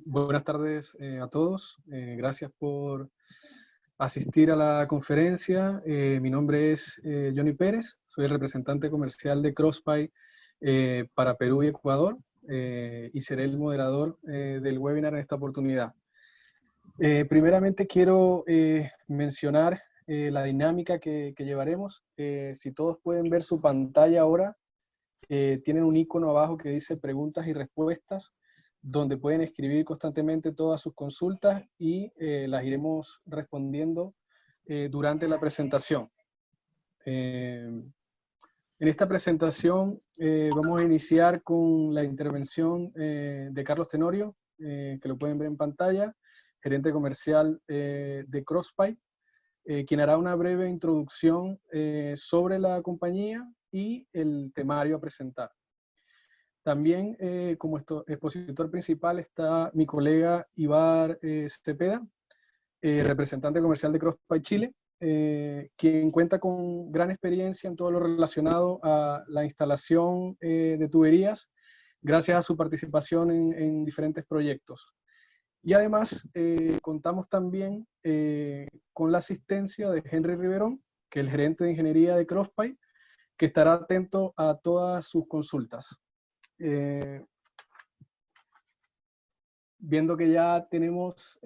Buenas tardes a todos. Gracias por asistir a la conferencia. Mi nombre es Johnny Pérez. Soy el representante comercial de CrossPy para Perú y Ecuador y seré el moderador del webinar en esta oportunidad. Primeramente quiero mencionar la dinámica que llevaremos. Si todos pueden ver su pantalla ahora, tienen un icono abajo que dice preguntas y respuestas, donde pueden escribir constantemente todas sus consultas y las iremos respondiendo durante la presentación. En esta presentación vamos a iniciar con la intervención de Carlos Tenorio, que lo pueden ver en pantalla, gerente comercial de CrossPy, quien hará una breve introducción sobre la compañía y el temario a presentar. También como expositor principal está mi colega Ibar Cepeda, representante comercial de CrossPy Chile, quien cuenta con gran experiencia en todo lo relacionado a la instalación de tuberías, gracias a su participación en diferentes proyectos. Y además contamos también con la asistencia de Henry Riverón, que es el gerente de ingeniería de CrossPy, que estará atento a todas sus consultas. Viendo que ya tenemos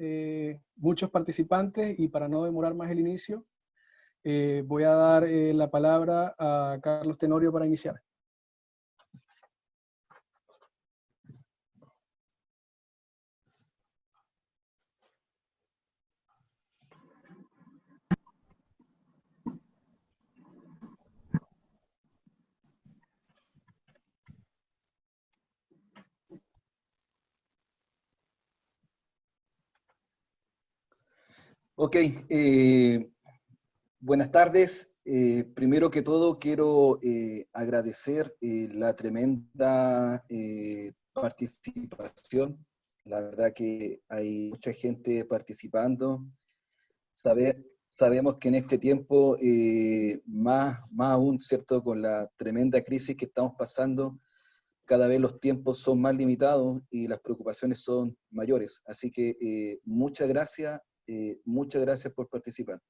muchos participantes y para no demorar más el inicio, voy a dar la palabra a Carlos Tenorio para iniciar. Ok, buenas tardes. Primero que todo quiero agradecer la tremenda participación. La verdad que hay mucha gente participando. Sabemos que en este tiempo, más aún, ¿cierto? Con la tremenda crisis que estamos pasando, cada vez los tiempos son más limitados y las preocupaciones son mayores. Así que muchas gracias por participar.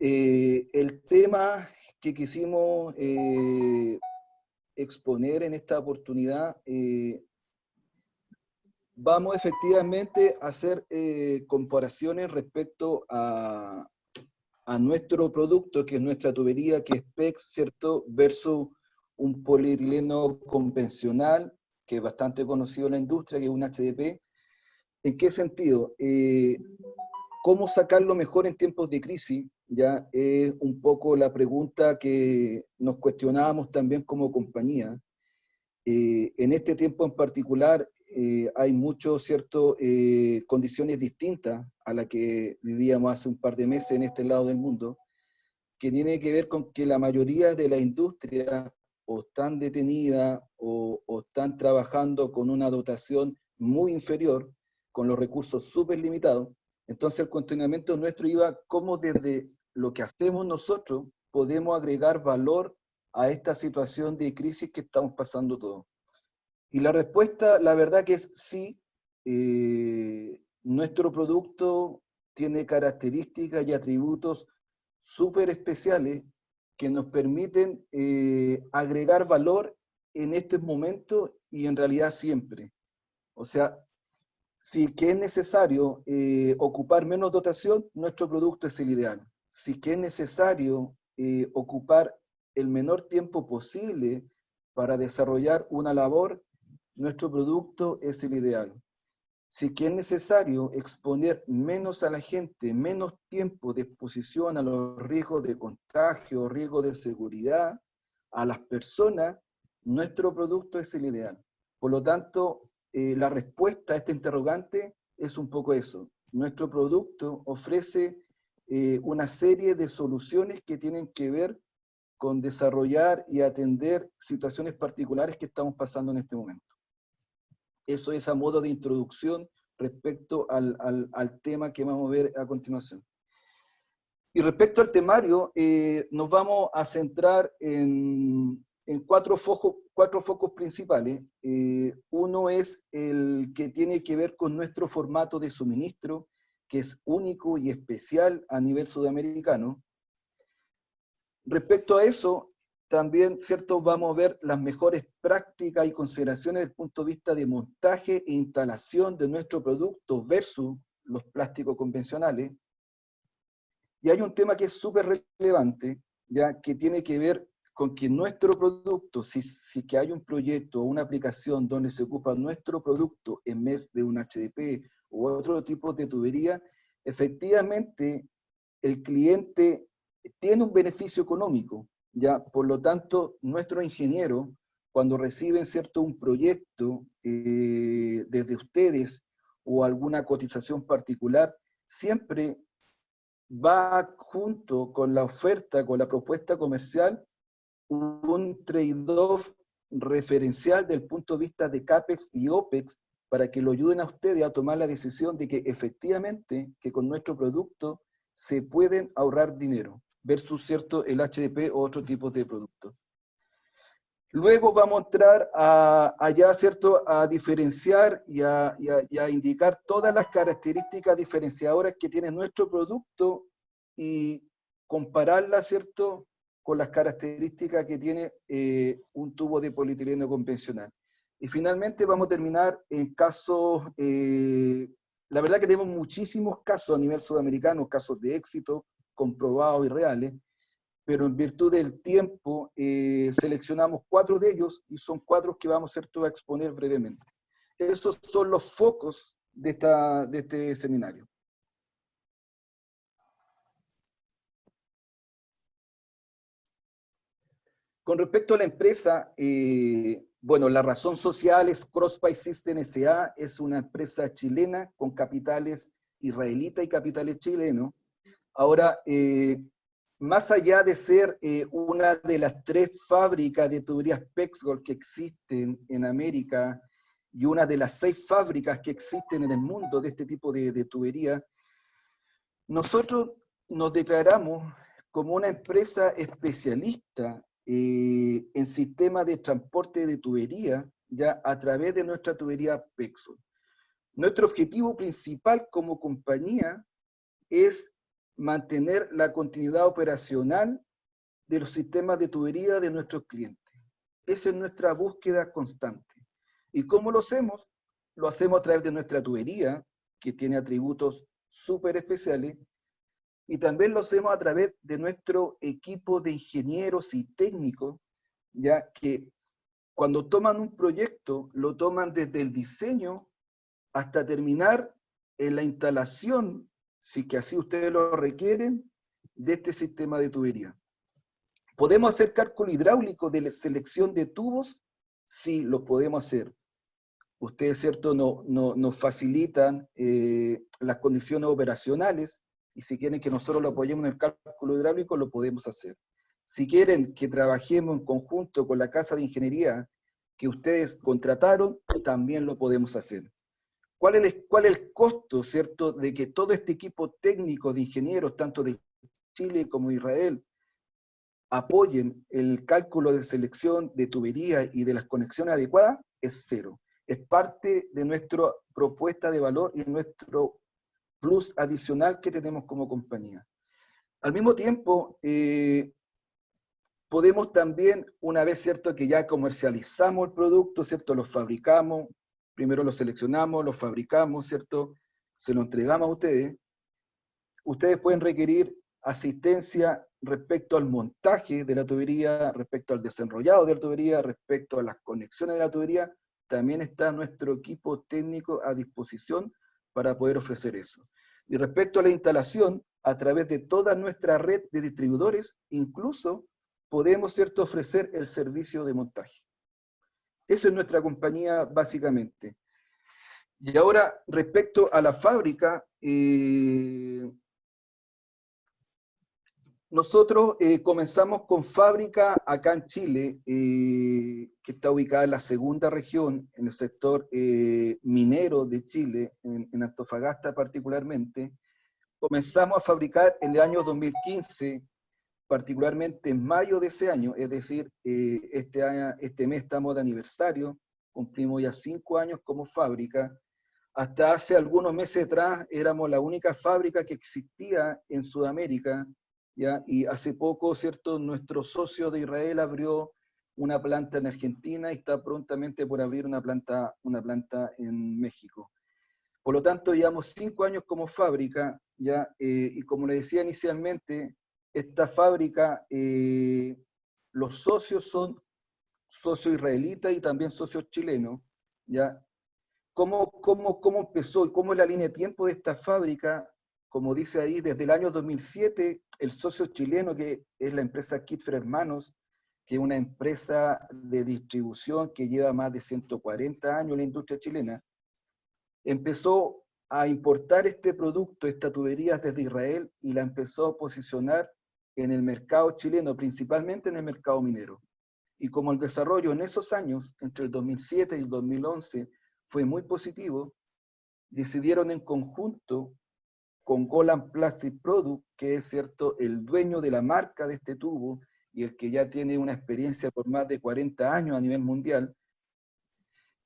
El tema que quisimos exponer en esta oportunidad, vamos efectivamente a hacer comparaciones respecto a nuestro producto, que es nuestra tubería, que es PEX, ¿cierto? Versus un polietileno convencional, que es bastante conocido en la industria, que es un HDP. ¿En qué sentido? ¿Cómo sacarlo mejor en tiempos de crisis? Ya es un poco la pregunta que nos cuestionábamos también como compañía. En este tiempo en particular hay muchas, ¿cierto? Condiciones distintas a las que vivíamos hace un par de meses en este lado del mundo, que tiene que ver con que la mayoría de las industrias o están detenidas o están trabajando con una dotación muy inferior, con los recursos súper limitados. Entonces el cuestionamiento nuestro iba cómo desde lo que hacemos nosotros podemos agregar valor a esta situación de crisis que estamos pasando todos. Y la respuesta, la verdad que es sí. Nuestro producto tiene características y atributos súper especiales que nos permiten agregar valor en este momento y en realidad siempre. O sea, si que es necesario ocupar menos dotación, nuestro producto es el ideal. Si que es necesario ocupar el menor tiempo posible para desarrollar una labor, nuestro producto es el ideal. Si que es necesario exponer menos a la gente, menos tiempo de exposición a los riesgos de contagio, riesgos de seguridad, a las personas, nuestro producto es el ideal. Por lo tanto, la respuesta a este interrogante es un poco eso. Nuestro producto ofrece una serie de soluciones que tienen que ver con desarrollar y atender situaciones particulares que estamos pasando en este momento. Eso es a modo de introducción respecto al tema que vamos a ver a continuación. Y respecto al temario, nos vamos a centrar en en cuatro focos principales. Uno es el que tiene que ver con nuestro formato de suministro, que es único y especial a nivel sudamericano. Respecto a eso, también, ¿cierto?, vamos a ver las mejores prácticas y consideraciones desde el punto de vista de montaje e instalación de nuestro producto versus los plásticos convencionales. Y hay un tema que es súper relevante, ya que tiene que ver con que nuestro producto, si que hay un proyecto o una aplicación donde se ocupa nuestro producto en vez de un HDP u otro tipo de tubería, efectivamente el cliente tiene un beneficio económico, ¿ya? Por lo tanto, nuestros ingenieros, cuando reciben, ¿cierto?, un proyecto desde ustedes o alguna cotización particular, siempre va junto con la oferta, con la propuesta comercial, un trade-off referencial del punto de vista de CAPEX y OPEX para que lo ayuden a ustedes a tomar la decisión de que efectivamente que con nuestro producto se pueden ahorrar dinero versus, ¿cierto?, el HDP o otro tipo de productos. Luego vamos a entrar allá, ¿cierto?, a diferenciar y a indicar todas las características diferenciadoras que tiene nuestro producto y compararlas, ¿cierto?, con las características que tiene un tubo de polietileno convencional. Y finalmente vamos a terminar en casos, la verdad que tenemos muchísimos casos a nivel sudamericano, casos de éxito comprobados y reales, pero en virtud del tiempo seleccionamos 4 de ellos y son 4 que vamos, ¿cierto?, a exponer brevemente. Esos son los focos de este seminario. Con respecto a la empresa, bueno, la razón social es CrossPipe System S.A., es una empresa chilena con capitales israelitas y capitales chilenos. Ahora, más allá de ser una de las 3 fábricas de tuberías Pexgold que existen en América y una de las 6 fábricas que existen en el mundo de este tipo de tubería, nosotros nos declaramos como una empresa especialista en sistemas de transporte de tubería, ya a través de nuestra tubería Pexgold. Nuestro objetivo principal como compañía es mantener la continuidad operacional de los sistemas de tubería de nuestros clientes. Esa es nuestra búsqueda constante. ¿Y cómo lo hacemos? Lo hacemos a través de nuestra tubería, que tiene atributos súper especiales, y también lo hacemos a través de nuestro equipo de ingenieros y técnicos, ya que cuando toman un proyecto, lo toman desde el diseño hasta terminar en la instalación, si que así ustedes lo requieren, de este sistema de tubería. ¿Podemos hacer cálculo hidráulico de selección de tubos? Sí, lo podemos hacer. Ustedes, ¿cierto?, nos facilitan las condiciones operacionales y si quieren que nosotros lo apoyemos en el cálculo hidráulico, lo podemos hacer. Si quieren que trabajemos en conjunto con la casa de ingeniería que ustedes contrataron, también lo podemos hacer. ¿Cuál es el costo, cierto, de que todo este equipo técnico de ingenieros, tanto de Chile como de Israel, apoyen el cálculo de selección de tubería y de las conexiones adecuadas? Es cero. Es parte de nuestra propuesta de valor y nuestro plus adicional que tenemos como compañía. Al mismo tiempo, podemos también, una vez, ¿cierto?, que ya comercializamos el producto, ¿cierto?, lo fabricamos, primero lo seleccionamos, lo fabricamos, ¿cierto?, se lo entregamos a ustedes. Ustedes pueden requerir asistencia respecto al montaje de la tubería, respecto al desenrollado de la tubería, respecto a las conexiones de la tubería. También está nuestro equipo técnico a disposición para poder ofrecer eso. Y respecto a la instalación, a través de toda nuestra red de distribuidores, incluso podemos, ¿cierto?, ofrecer el servicio de montaje. Eso es nuestra compañía básicamente. Y ahora, respecto a la fábrica, nosotros comenzamos con fábrica acá en Chile, que está ubicada en la segunda región, en el sector minero de Chile, en Antofagasta particularmente. Comenzamos a fabricar en el año 2015 particularmente en mayo de ese año, es decir, este mes estamos de aniversario, cumplimos ya 5 años como fábrica. Hasta hace algunos meses atrás éramos la única fábrica que existía en Sudamérica, ¿ya? Y hace poco, ¿cierto?, nuestro socio de Israel abrió una planta en Argentina y está prontamente por abrir una planta en México. Por lo tanto, llevamos 5 años como fábrica, ¿ya? Y como le decía inicialmente, esta fábrica, los socios son socios israelitas y también socios chilenos, ¿ya? ¿Cómo empezó y cómo es la línea de tiempo de esta fábrica? Como dice ahí, desde el año 2007, el socio chileno, que es la empresa Kitfer Hermanos, que es una empresa de distribución que lleva más de 140 años en la industria chilena, empezó a importar este producto, esta tubería desde Israel, y la empezó a posicionar en el mercado chileno, principalmente en el mercado minero. Y como el desarrollo en esos años, entre el 2007 y el 2011, fue muy positivo, decidieron en conjunto con Golan Plastic Product, que es cierto, el dueño de la marca de este tubo y el que ya tiene una experiencia por más de 40 años a nivel mundial,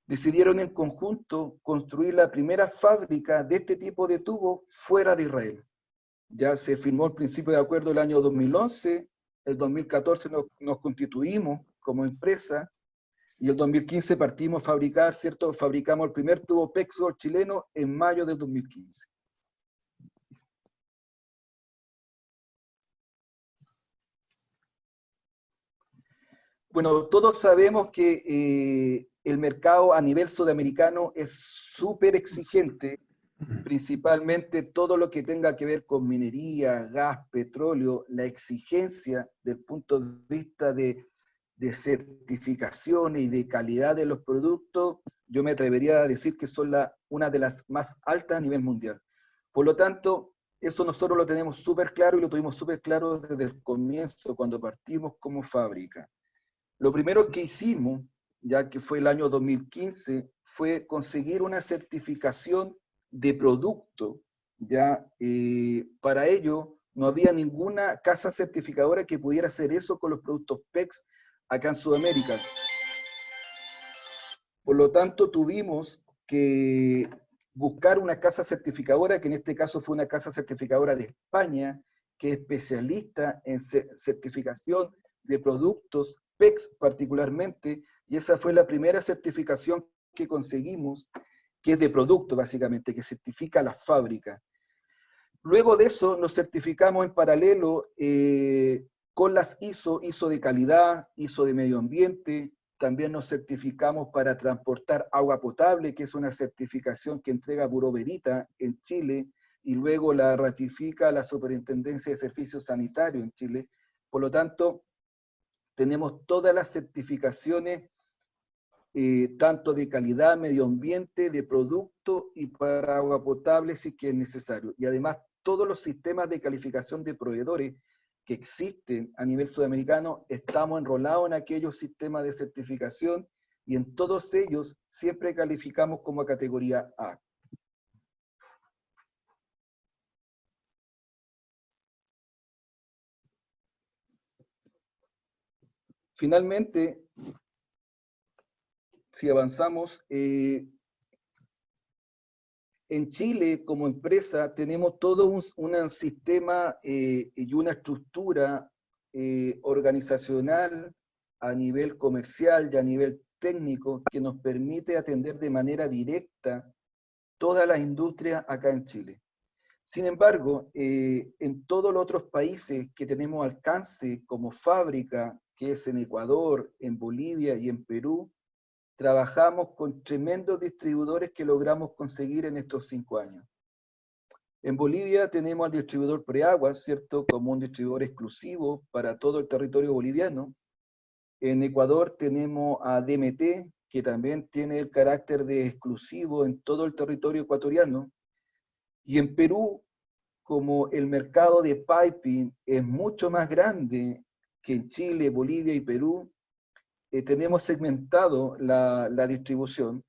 decidieron en conjunto construir la primera fábrica de este tipo de tubo fuera de Israel. Ya se firmó el principio de acuerdo el año 2011, el 2014 nos constituimos como empresa, y el 2015 partimos a fabricar, ¿cierto? Fabricamos el primer tubo Pexgord chileno en mayo del 2015. Bueno, todos sabemos que el mercado a nivel sudamericano es súper exigente, principalmente todo lo que tenga que ver con minería, gas, petróleo, la exigencia del punto de vista de certificación y de calidad de los productos, yo me atrevería a decir que son una de las más altas a nivel mundial. Por lo tanto, eso nosotros lo tenemos súper claro y lo tuvimos súper claro desde el comienzo, cuando partimos como fábrica. Lo primero que hicimos, ya que fue el año 2015, fue conseguir una certificación de producto. Ya, para ello, no había ninguna casa certificadora que pudiera hacer eso con los productos PEX acá en Sudamérica. Por lo tanto, tuvimos que buscar una casa certificadora, que en este caso fue una casa certificadora de España, que es especialista en certificación de productos, PEX particularmente, y esa fue la primera certificación que conseguimos, que es de producto básicamente, que certifica la fábrica. Luego de eso nos certificamos en paralelo con las ISO de calidad, ISO de medio ambiente. También nos certificamos para transportar agua potable, que es una certificación que entrega Bureau Veritas en Chile y luego la ratifica la Superintendencia de Servicios Sanitarios en Chile. Por lo tanto, tenemos todas las certificaciones, tanto de calidad, medio ambiente, de producto y para agua potable si que es necesario. Y además, todos los sistemas de calificación de proveedores que existen a nivel sudamericano, estamos enrolados en aquellos sistemas de certificación y en todos ellos siempre calificamos como categoría A. Finalmente, si avanzamos, en Chile, como empresa, tenemos todo un sistema y una estructura organizacional a nivel comercial y a nivel técnico que nos permite atender de manera directa todas las industrias acá en Chile. Sin embargo, en todos los otros países que tenemos alcance como fábrica, que es en Ecuador, en Bolivia y en Perú, trabajamos con tremendos distribuidores que logramos conseguir en estos 5 años. En Bolivia tenemos al distribuidor Preaguas, ¿cierto? Como un distribuidor exclusivo para todo el territorio boliviano. En Ecuador tenemos a DMT, que también tiene el carácter de exclusivo en todo el territorio ecuatoriano. Y en Perú, como el mercado de piping es mucho más grande que en Chile, Bolivia y Perú, tenemos segmentado la distribución.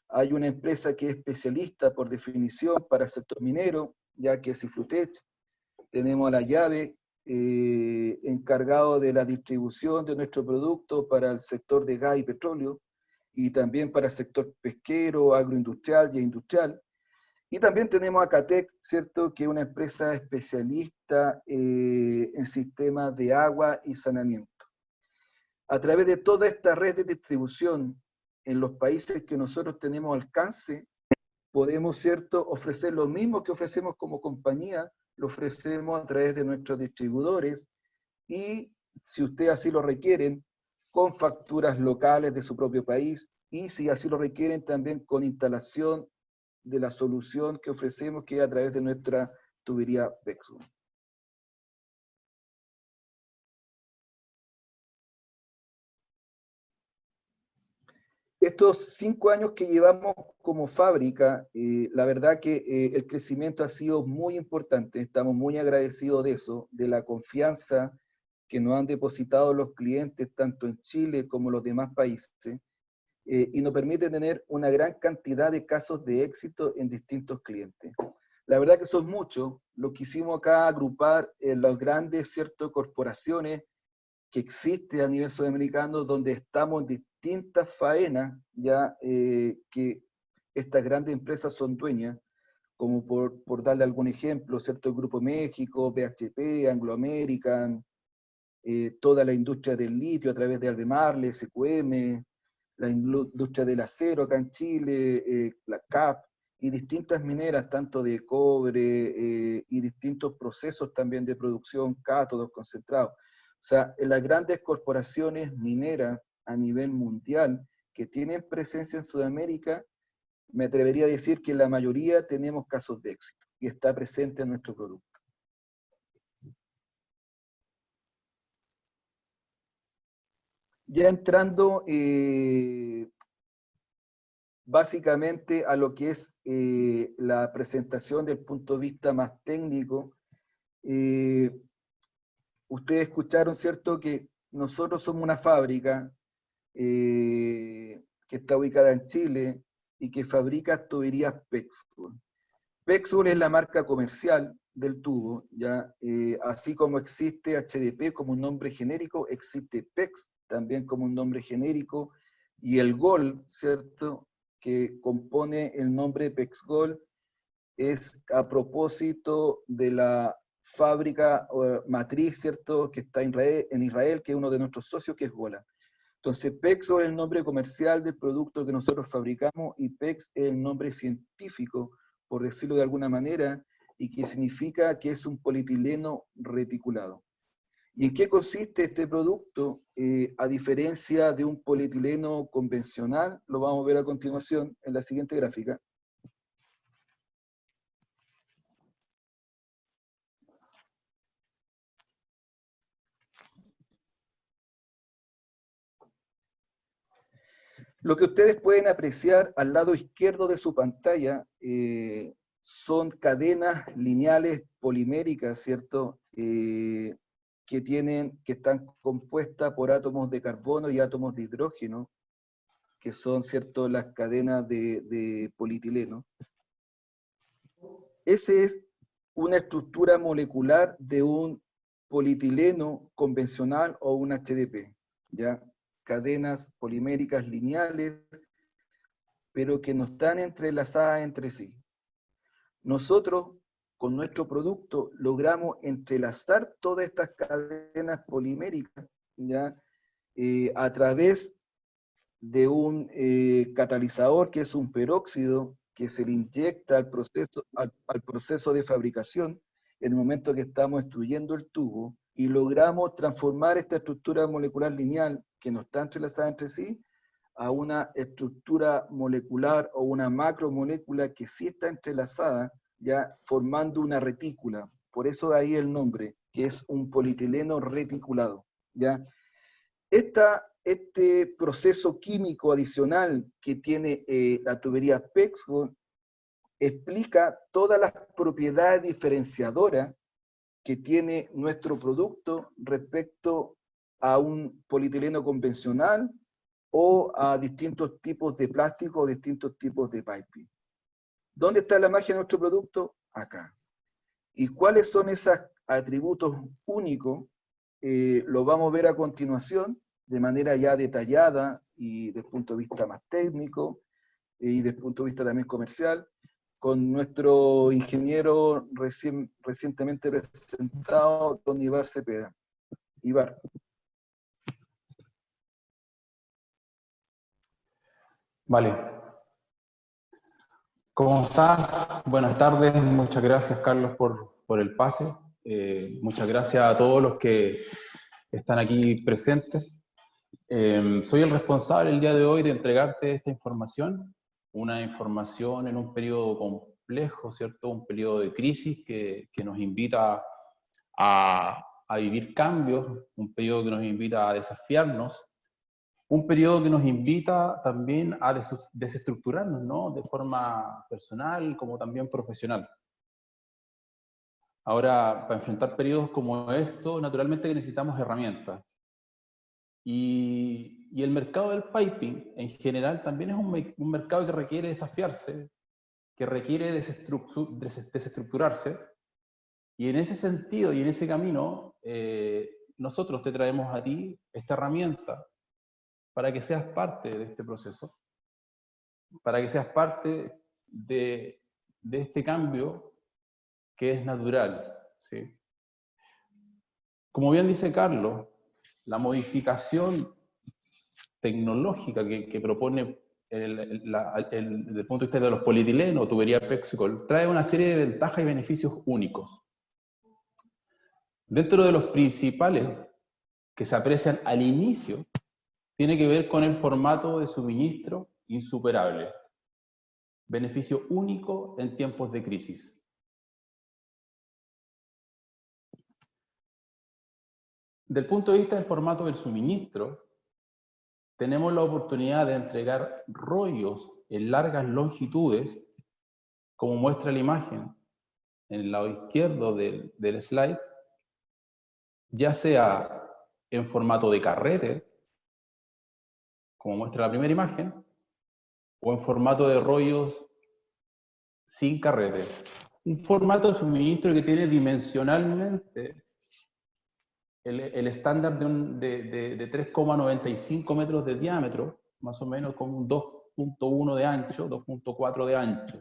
Hay una empresa que es especialista por definición para el sector minero, ya que es Cifrutech. Tenemos a La Llave, encargado de la distribución de nuestro producto para el sector de gas y petróleo, y también para el sector pesquero, agroindustrial y industrial. Y también tenemos a Catec, ¿cierto?, que es una empresa especialista en sistemas de agua y saneamiento. A través de toda esta red de distribución en los países que nosotros tenemos alcance, podemos, ¿cierto?, ofrecer lo mismo que ofrecemos como compañía, lo ofrecemos a través de nuestros distribuidores y, si ustedes así lo requieren, con facturas locales de su propio país y, si así lo requieren, también con instalación de la solución que ofrecemos, que es a través de nuestra tubería PEXGOL. Estos 5 años que llevamos como fábrica, la verdad que el crecimiento ha sido muy importante, estamos muy agradecidos de eso, de la confianza que nos han depositado los clientes, tanto en Chile como en los demás países, y nos permite tener una gran cantidad de casos de éxito en distintos clientes. La verdad que son muchos, lo quisimos acá agrupar en las grandes, ¿cierto?, corporaciones que existe a nivel sudamericano, donde estamos en distintas faenas, ya que estas grandes empresas son dueñas, como por darle algún ejemplo, ¿cierto? El Grupo México, BHP, Anglo American, toda la industria del litio a través de Albemarle, SQM, la industria del acero acá en Chile, la CAP, y distintas mineras, tanto de cobre y distintos procesos también de producción, cátodos, concentrados. O sea, en las grandes corporaciones mineras a nivel mundial que tienen presencia en Sudamérica, me atrevería a decir que la mayoría tenemos casos de éxito y está presente en nuestro producto. Ya entrando básicamente a lo que es la presentación del punto de vista más técnico, ustedes escucharon, ¿cierto?, que nosotros somos una fábrica que está ubicada en Chile y que fabrica tuberías PEXGOL. PEXGOL es la marca comercial del tubo, ¿ya? Así como existe HDP como un nombre genérico, existe PEX también como un nombre genérico, y el GOL, ¿cierto?, que compone el nombre PEXGOL, es a propósito de la fábrica matriz, ¿cierto?, que está en Israel, que es uno de nuestros socios, que es Gola. Entonces, PEXGOL es el nombre comercial del producto que nosotros fabricamos y PEX es el nombre científico, por decirlo de alguna manera, y que significa que es un polietileno reticulado. ¿Y en qué consiste este producto? A diferencia de un polietileno convencional, lo vamos a ver a continuación en la siguiente gráfica. Lo que ustedes pueden apreciar al lado izquierdo de su pantalla son cadenas lineales poliméricas, ¿cierto? Que están compuestas por átomos de carbono y átomos de hidrógeno, que son, ¿cierto?, las cadenas de polietileno. Esa es una estructura molecular de un polietileno convencional o un HDP, ¿ya? Cadenas poliméricas lineales, pero que no están entrelazadas entre sí. Nosotros, con nuestro producto, logramos entrelazar todas estas cadenas poliméricas, ¿ya? A través de un catalizador que es un peróxido que se le inyecta al proceso de fabricación en el momento que estamos extruyendo el tubo, y logramos transformar esta estructura molecular lineal que no está entrelazada entre sí a una estructura molecular o una macromolécula que sí está entrelazada, ya formando una retícula. Por eso ahí el nombre, que es un polietileno reticulado, ¿ya? Este proceso químico adicional que tiene la tubería PEXGOL explica todas las propiedades diferenciadoras que tiene nuestro producto respecto a un polietileno convencional o a distintos tipos de plástico o distintos tipos de piping. ¿Dónde está la magia de nuestro producto? Acá. ¿Y cuáles son esas atributos únicos, lo vamos a ver a continuación, de manera ya detallada y desde el punto de vista más técnico y desde el punto de vista también comercial, con nuestro ingeniero recientemente presentado, don Ibar Cepeda. Ibar. Vale. ¿Cómo estás? Buenas tardes. Muchas gracias, Carlos, por el pase. Muchas gracias a todos los que están aquí presentes. Soy el responsable el día de hoy de entregarte esta información, una información en un periodo complejo, ¿cierto? Un periodo de crisis que nos invita a vivir cambios, un periodo que nos invita a desafiarnos, un periodo que nos invita también a desestructurarnos, ¿no? De forma personal como también profesional. Ahora, para enfrentar periodos como estos, naturalmente que necesitamos herramientas. Y el mercado del piping, en general, también es un mercado que requiere desafiarse, que requiere desestructurarse. Y en ese sentido y en ese camino, nosotros te traemos a ti esta herramienta para que seas parte de este proceso, para que seas parte de este cambio que es natural, ¿sí? Como bien dice Carlos, la modificación tecnológica que propone desde el punto de vista de los polietilenos, tubería PEXCOL, trae una serie de ventajas y beneficios únicos. Dentro de los principales que se aprecian al inicio, tiene que ver con el formato de suministro insuperable. Beneficio único en tiempos de crisis. Del punto de vista del formato del suministro, tenemos la oportunidad de entregar rollos en largas longitudes, como muestra la imagen en el lado izquierdo del slide, ya sea en formato de carrete, como muestra la primera imagen, o en formato de rollos sin carrete. Un formato de suministro que tiene dimensionalmente el estándar de 3,95 metros de diámetro, más o menos con un 2.1 de ancho, 2.4 de ancho.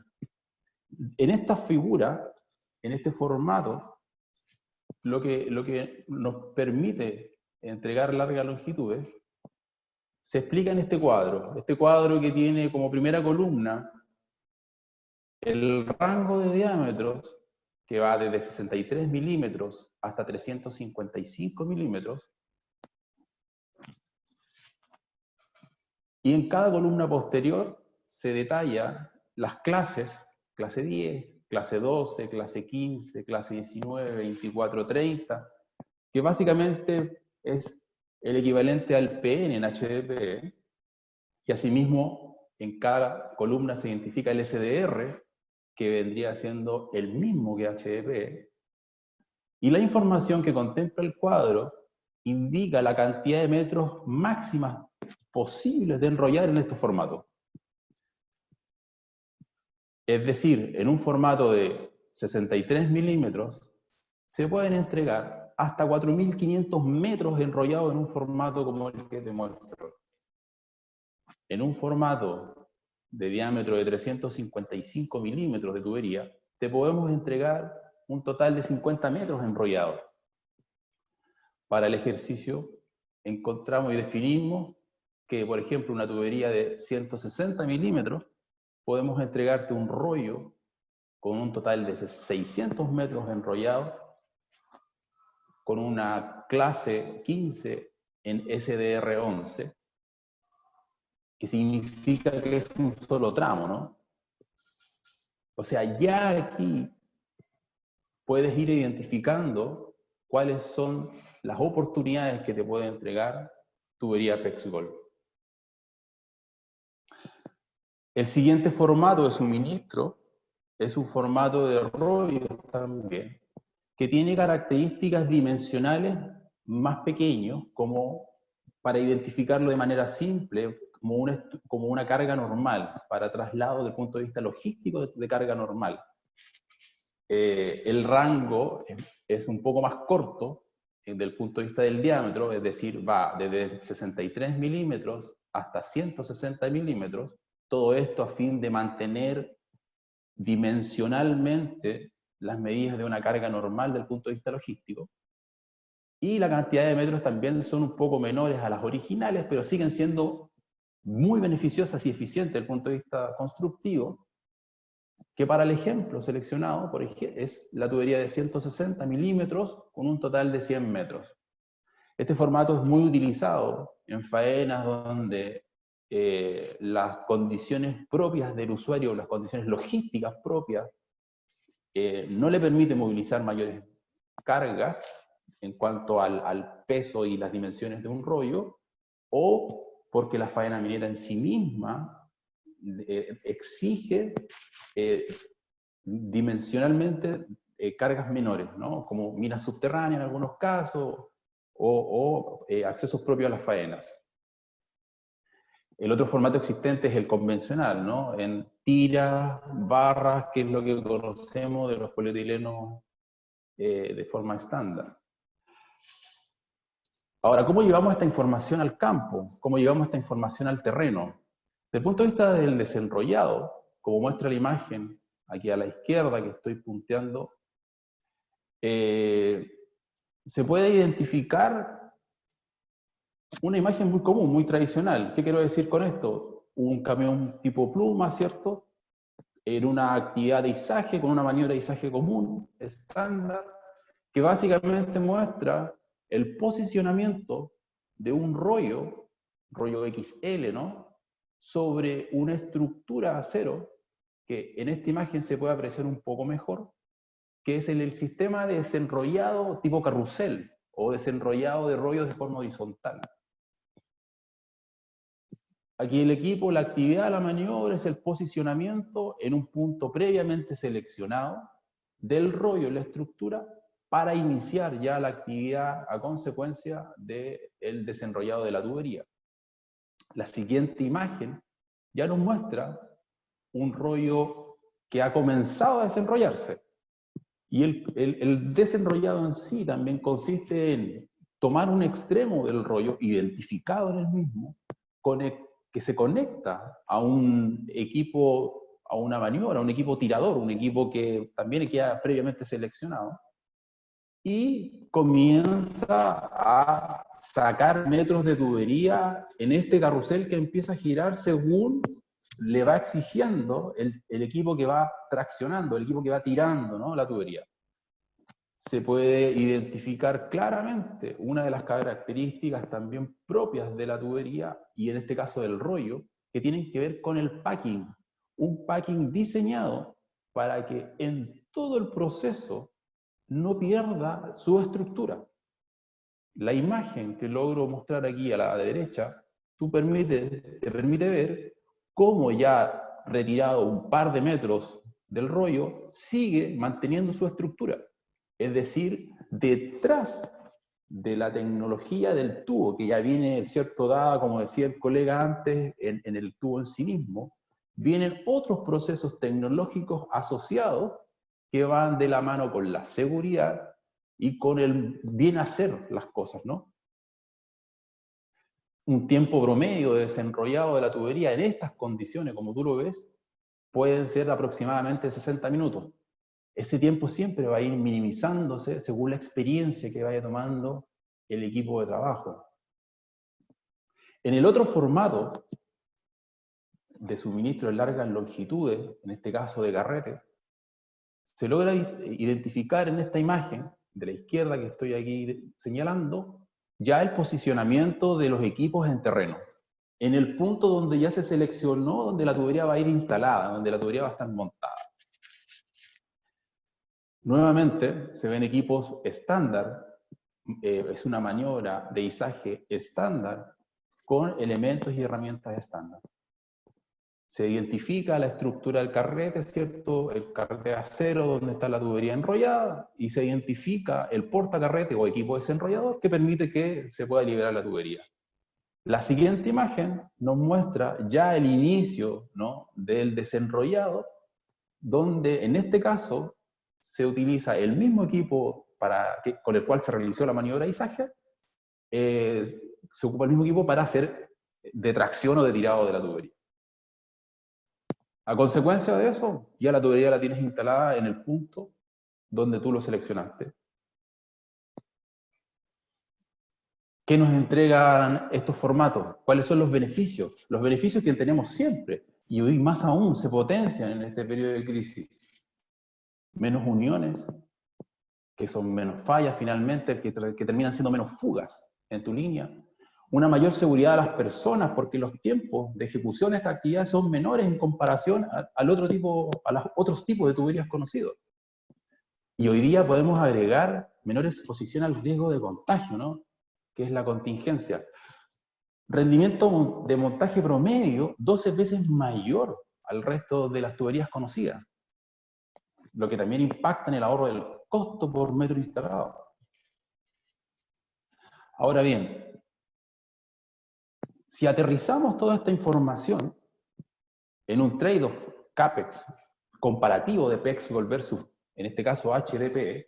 En esta figura, en este formato, lo que nos permite entregar largas longitudes se explica en este cuadro que tiene como primera columna el rango de diámetros que va desde 63 milímetros hasta 355 milímetros, y en cada columna posterior se detalla las clases, clase 10, clase 12, clase 15, clase 19, 24, 30, que básicamente es el equivalente al PN en HDPE, y asimismo en cada columna se identifica el SDR, que vendría siendo el mismo que HDPE, y la información que contempla el cuadro indica la cantidad de metros máximas posibles de enrollar en estos formatos. Es decir, en un formato de 63 milímetros se pueden entregar hasta 4.500 metros enrollados en un formato como el que te muestro. En un formato de diámetro de 355 milímetros de tubería, te podemos entregar un total de 50 metros enrollados. Para el ejercicio encontramos y definimos que, por ejemplo, una tubería de 160 milímetros, podemos entregarte un rollo con un total de 600 metros enrollados, con una clase 15 en SDR11, que significa que es un solo tramo, ¿no? O sea, ya aquí puedes ir identificando cuáles son las oportunidades que te puede entregar tubería PEXCOL. El siguiente formato de suministro es un formato de rollo también, que tiene características dimensionales más pequeños, como para identificarlo de manera simple, como una carga normal, para traslado desde el punto de vista logístico de carga normal. El rango es un poco más corto desde el punto de vista del diámetro, es decir, va desde 63 milímetros hasta 160 milímetros, todo esto a fin de mantener dimensionalmente las medidas de una carga normal del punto de vista logístico, y la cantidad de metros también son un poco menores a las originales, pero siguen siendo muy beneficiosas y eficientes desde el punto de vista constructivo, que para el ejemplo seleccionado, por ejemplo, es la tubería de 160 milímetros con un total de 100 metros. Este formato es muy utilizado en faenas donde las condiciones propias del usuario, las condiciones logísticas propias, no le permite movilizar mayores cargas en cuanto al peso y las dimensiones de un rollo, o porque la faena minera en sí misma exige dimensionalmente cargas menores, ¿no? Como minas subterráneas en algunos casos, o accesos propios a las faenas. El otro formato existente es el convencional, ¿no? En tiras, barras, que es lo que conocemos de los polietilenos de forma estándar. Ahora, ¿cómo llevamos esta información al campo? ¿Cómo llevamos esta información al terreno? Desde el punto de vista del desenrollado, como muestra la imagen aquí a la izquierda que estoy punteando, se puede identificar una imagen muy común, muy tradicional. ¿Qué quiero decir con esto? Un camión tipo pluma, ¿cierto? En una actividad de izaje, con una maniobra de izaje común, estándar, que básicamente muestra el posicionamiento de un rollo XL, ¿no? Sobre una estructura de acero, que en esta imagen se puede apreciar un poco mejor, que es el sistema de desenrollado tipo carrusel, o desenrollado de rollos de forma horizontal. Aquí el equipo, la actividad de la maniobra es el posicionamiento en un punto previamente seleccionado del rollo en la estructura para iniciar ya la actividad a consecuencia del desenrollado de la tubería. La siguiente imagen ya nos muestra un rollo que ha comenzado a desenrollarse. Y el desenrollado en sí también consiste en tomar un extremo del rollo, identificado en el mismo, que se conecta a un equipo, a una maniobra, a un equipo tirador, un equipo que también queda previamente seleccionado, y comienza a sacar metros de tubería en este carrusel que empieza a girar según le va exigiendo el equipo que va traccionando, el equipo que va tirando, ¿no? La tubería. Se puede identificar claramente una de las características también propias de la tubería, y en este caso del rollo, que tienen que ver con el packing. Un packing diseñado para que en todo el proceso no pierda su estructura. La imagen que logro mostrar aquí a la derecha te permite ver cómo ya retirado un par de metros del rollo, sigue manteniendo su estructura. Es decir, detrás de la tecnología del tubo, que ya viene, cierto, dada, como decía el colega antes, en el tubo en sí mismo, vienen otros procesos tecnológicos asociados que van de la mano con la seguridad y con el bien hacer las cosas, ¿no? Un tiempo promedio de desenrollado de la tubería en estas condiciones, como tú lo ves, pueden ser aproximadamente 60 minutos. Ese tiempo siempre va a ir minimizándose según la experiencia que vaya tomando el equipo de trabajo. En el otro formato de suministro de largas longitudes, en este caso de carrete, se logra identificar en esta imagen de la izquierda que estoy aquí señalando, ya el posicionamiento de los equipos en terreno. En el punto donde ya se seleccionó, donde la tubería va a ir instalada, donde la tubería va a estar montada. Nuevamente, se ven equipos estándar, es una maniobra de izaje estándar, con elementos y herramientas estándar. Se identifica la estructura del carrete, ¿cierto? El carrete de acero donde está la tubería enrollada, y se identifica el portacarrete o equipo desenrollador que permite que se pueda liberar la tubería. La siguiente imagen nos muestra ya el inicio, ¿no?, del desenrollado, donde en este caso se utiliza el mismo equipo con el cual se realizó la maniobra de izaje, se ocupa el mismo equipo para hacer de tracción o de tirado de la tubería. A consecuencia de eso, ya la tubería la tienes instalada en el punto donde tú lo seleccionaste. ¿Qué nos entregan estos formatos? ¿Cuáles son los beneficios? Los beneficios que tenemos siempre, y hoy más aún se potencian en este periodo de crisis. Menos uniones, que son menos fallas finalmente, que terminan siendo menos fugas en tu línea. Una mayor seguridad a las personas, porque los tiempos de ejecución de esta actividad son menores en comparación a los otros tipos de tuberías conocidos. Y hoy día podemos agregar menor exposición al riesgo de contagio, ¿no? Que es la contingencia. Rendimiento de montaje promedio 12 veces mayor al resto de las tuberías conocidas, lo que también impacta en el ahorro del costo por metro instalado. Ahora bien, si aterrizamos toda esta información en un trade-off CAPEX comparativo de PEXGOL versus, en este caso, HDPE,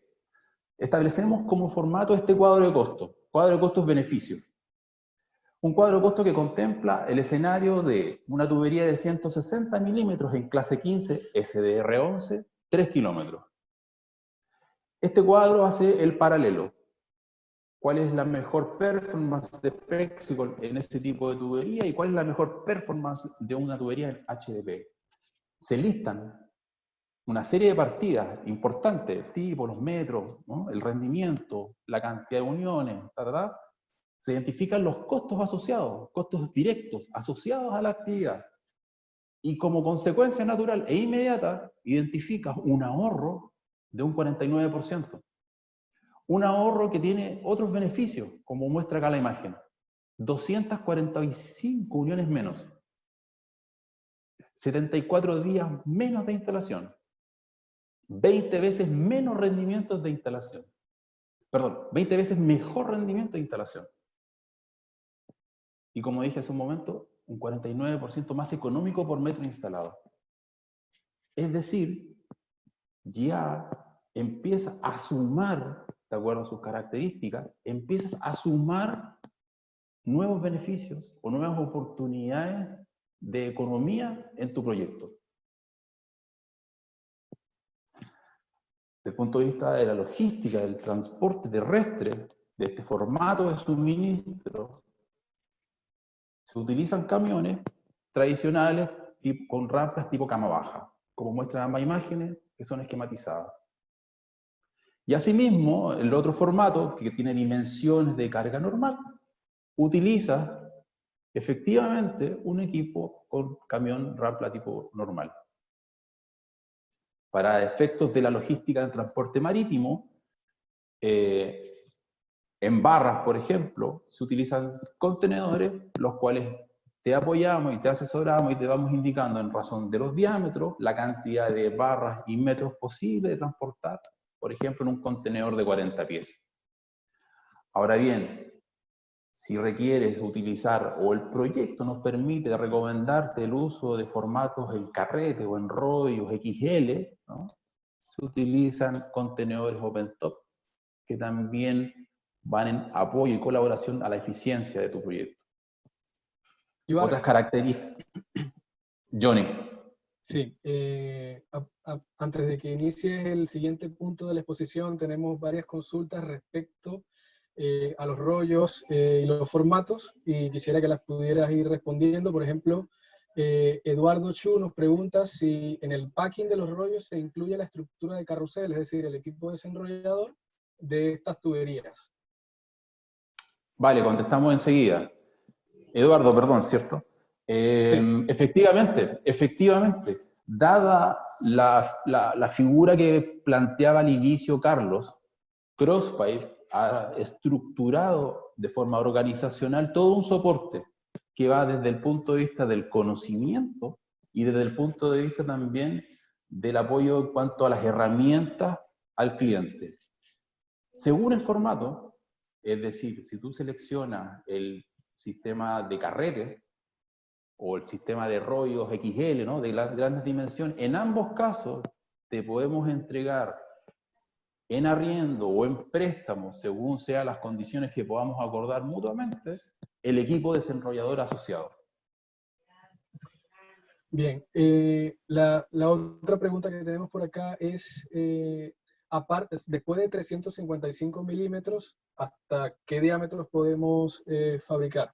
establecemos como formato este cuadro de costos. Cuadro de costos-beneficios. Un cuadro de costos que contempla el escenario de una tubería de 160 milímetros en clase 15, SDR11, 3 kilómetros. Este cuadro hace el paralelo. ¿Cuál es la mejor performance de PEXGOL en este tipo de tubería y cuál es la mejor performance de una tubería en HDPE? Se listan una serie de partidas importantes, tipo los metros, ¿no? El rendimiento, la cantidad de uniones, se identifican los costos asociados, costos directos asociados a la actividad. Y como consecuencia natural e inmediata, identificas un ahorro de un 49%. Un ahorro que tiene otros beneficios, como muestra acá la imagen. 245 uniones menos. 74 días menos de instalación. 20 veces menos rendimientos de instalación. Perdón, 20 veces mejor rendimiento de instalación. Y como dije hace un momento, un 49% más económico por metro instalado. Es decir, ya empieza a sumar, de acuerdo a sus características, empiezas a sumar nuevos beneficios o nuevas oportunidades de economía en tu proyecto. Desde el punto de vista de la logística, del transporte terrestre, de este formato de suministro, se utilizan camiones tradicionales con rampas tipo cama baja, como muestran ambas imágenes, que son esquematizadas. Y asimismo, el otro formato, que tiene dimensiones de carga normal, utiliza efectivamente un equipo con camión rampa tipo normal. Para efectos de la logística del transporte marítimo, en barras, por ejemplo, se utilizan contenedores, los cuales te apoyamos y te asesoramos y te vamos indicando en razón de los diámetros, la cantidad de barras y metros posible de transportar, por ejemplo, en un contenedor de 40 pies. Ahora bien, si requieres utilizar, o el proyecto nos permite recomendarte el uso de formatos en carrete o en rollos XL, ¿no? Se utilizan contenedores open top, que también van en apoyo y colaboración a la eficiencia de tu proyecto. Iván, otras características. Johnny. Sí, antes de que inicies el siguiente punto de la exposición, tenemos varias consultas respecto a los rollos y los formatos, y quisiera que las pudieras ir respondiendo. Por ejemplo, Eduardo Chu nos pregunta si en el packing de los rollos se incluye la estructura de carrusel, es decir, el equipo desenrollador de estas tuberías. Vale, contestamos enseguida. Eduardo, perdón, ¿cierto? Sí. Efectivamente, dada la figura que planteaba al inicio Carlos, Crosspipe ha estructurado de forma organizacional todo un soporte que va desde el punto de vista del conocimiento y desde el punto de vista también del apoyo en cuanto a las herramientas al cliente. Según el formato, es decir, si tú seleccionas el sistema de carrete o el sistema de rollos XL, ¿no? De grandes dimensiones, en ambos casos te podemos entregar en arriendo o en préstamo, según sean las condiciones que podamos acordar mutuamente, el equipo desarrollador asociado. Bien, la otra pregunta que tenemos por acá es, aparte, después de 355 milímetros, ¿hasta qué diámetros podemos fabricar?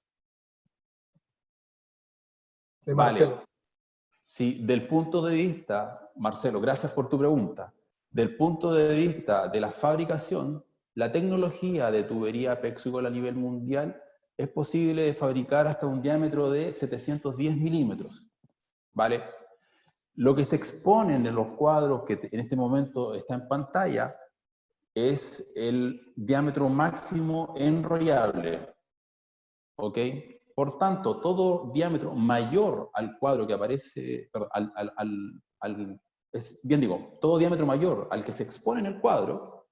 De Marcelo. Vale. Si del punto de vista, Marcelo, gracias por tu pregunta, del punto de vista de la fabricación, la tecnología de tubería Pexgol a nivel mundial es posible de fabricar hasta un diámetro de 710 milímetros. ¿Vale? Lo que se expone en los cuadros que en este momento está en pantalla es el diámetro máximo enrollable. ¿Ok? Por tanto, todo diámetro mayor al cuadro que aparece, perdón, todo diámetro mayor al que se expone en el cuadro,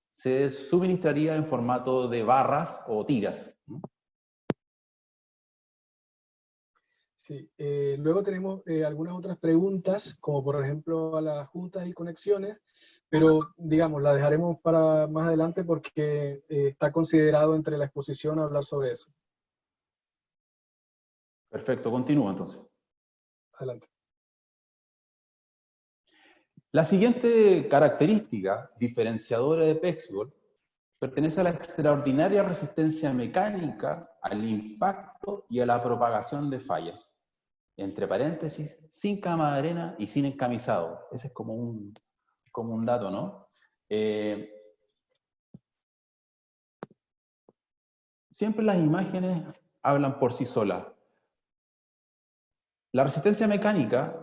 se suministraría en formato de barras o tiras. Sí, luego tenemos algunas otras preguntas, como por ejemplo a las juntas y conexiones, pero digamos, la dejaremos para más adelante porque está considerado entre la exposición hablar sobre eso. Perfecto, continúo entonces. Adelante. La siguiente característica diferenciadora de Pexgol pertenece a la extraordinaria resistencia mecánica al impacto y a la propagación de fallas. Entre paréntesis, sin cama de arena y sin encamisado. Ese es como un dato, ¿no? Siempre las imágenes hablan por sí solas. La resistencia mecánica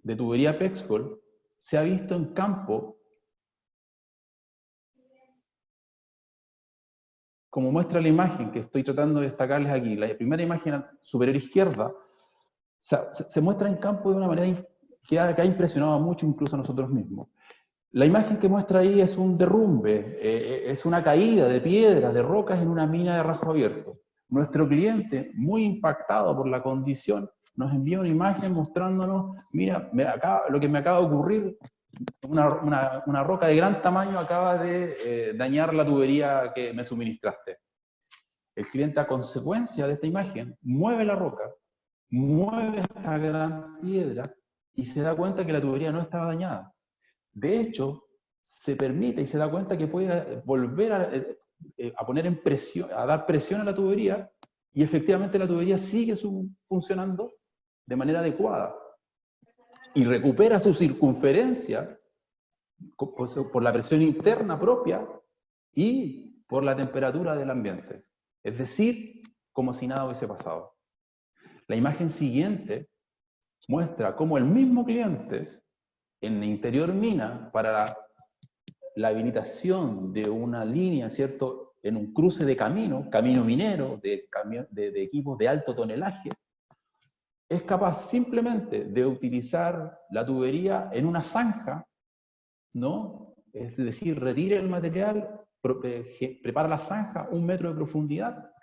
de tubería Pexgol se ha visto en campo, como muestra la imagen que estoy tratando de destacarles aquí. La primera imagen superior izquierda se muestra en campo de una manera que ha impresionado mucho incluso a nosotros mismos. La imagen que muestra ahí es un derrumbe, es una caída de piedras, de rocas en una mina de rasgo abierto. Nuestro cliente, muy impactado por la condición, nos envía una imagen mostrándonos, mira, lo que me acaba de ocurrir, una roca de gran tamaño acaba de dañar la tubería que me suministraste. El cliente, a consecuencia de esta imagen, mueve la roca, mueve esta gran piedra y se da cuenta que la tubería no estaba dañada. De hecho, se permite y se da cuenta que puede volver a poner en presión, a dar presión a la tubería, y efectivamente la tubería sigue funcionando de manera adecuada y recupera su circunferencia por la presión interna propia y por la temperatura del ambiente. Es decir, como si nada hubiese pasado. La imagen siguiente muestra cómo el mismo cliente, en la interior mina, para la habilitación de una línea, ¿cierto?, en un cruce de camino minero, de equipos de alto tonelaje, es capaz simplemente de utilizar la tubería en una zanja, ¿no? Es decir, retira el material, prepara la zanja 1 metro de profundidad,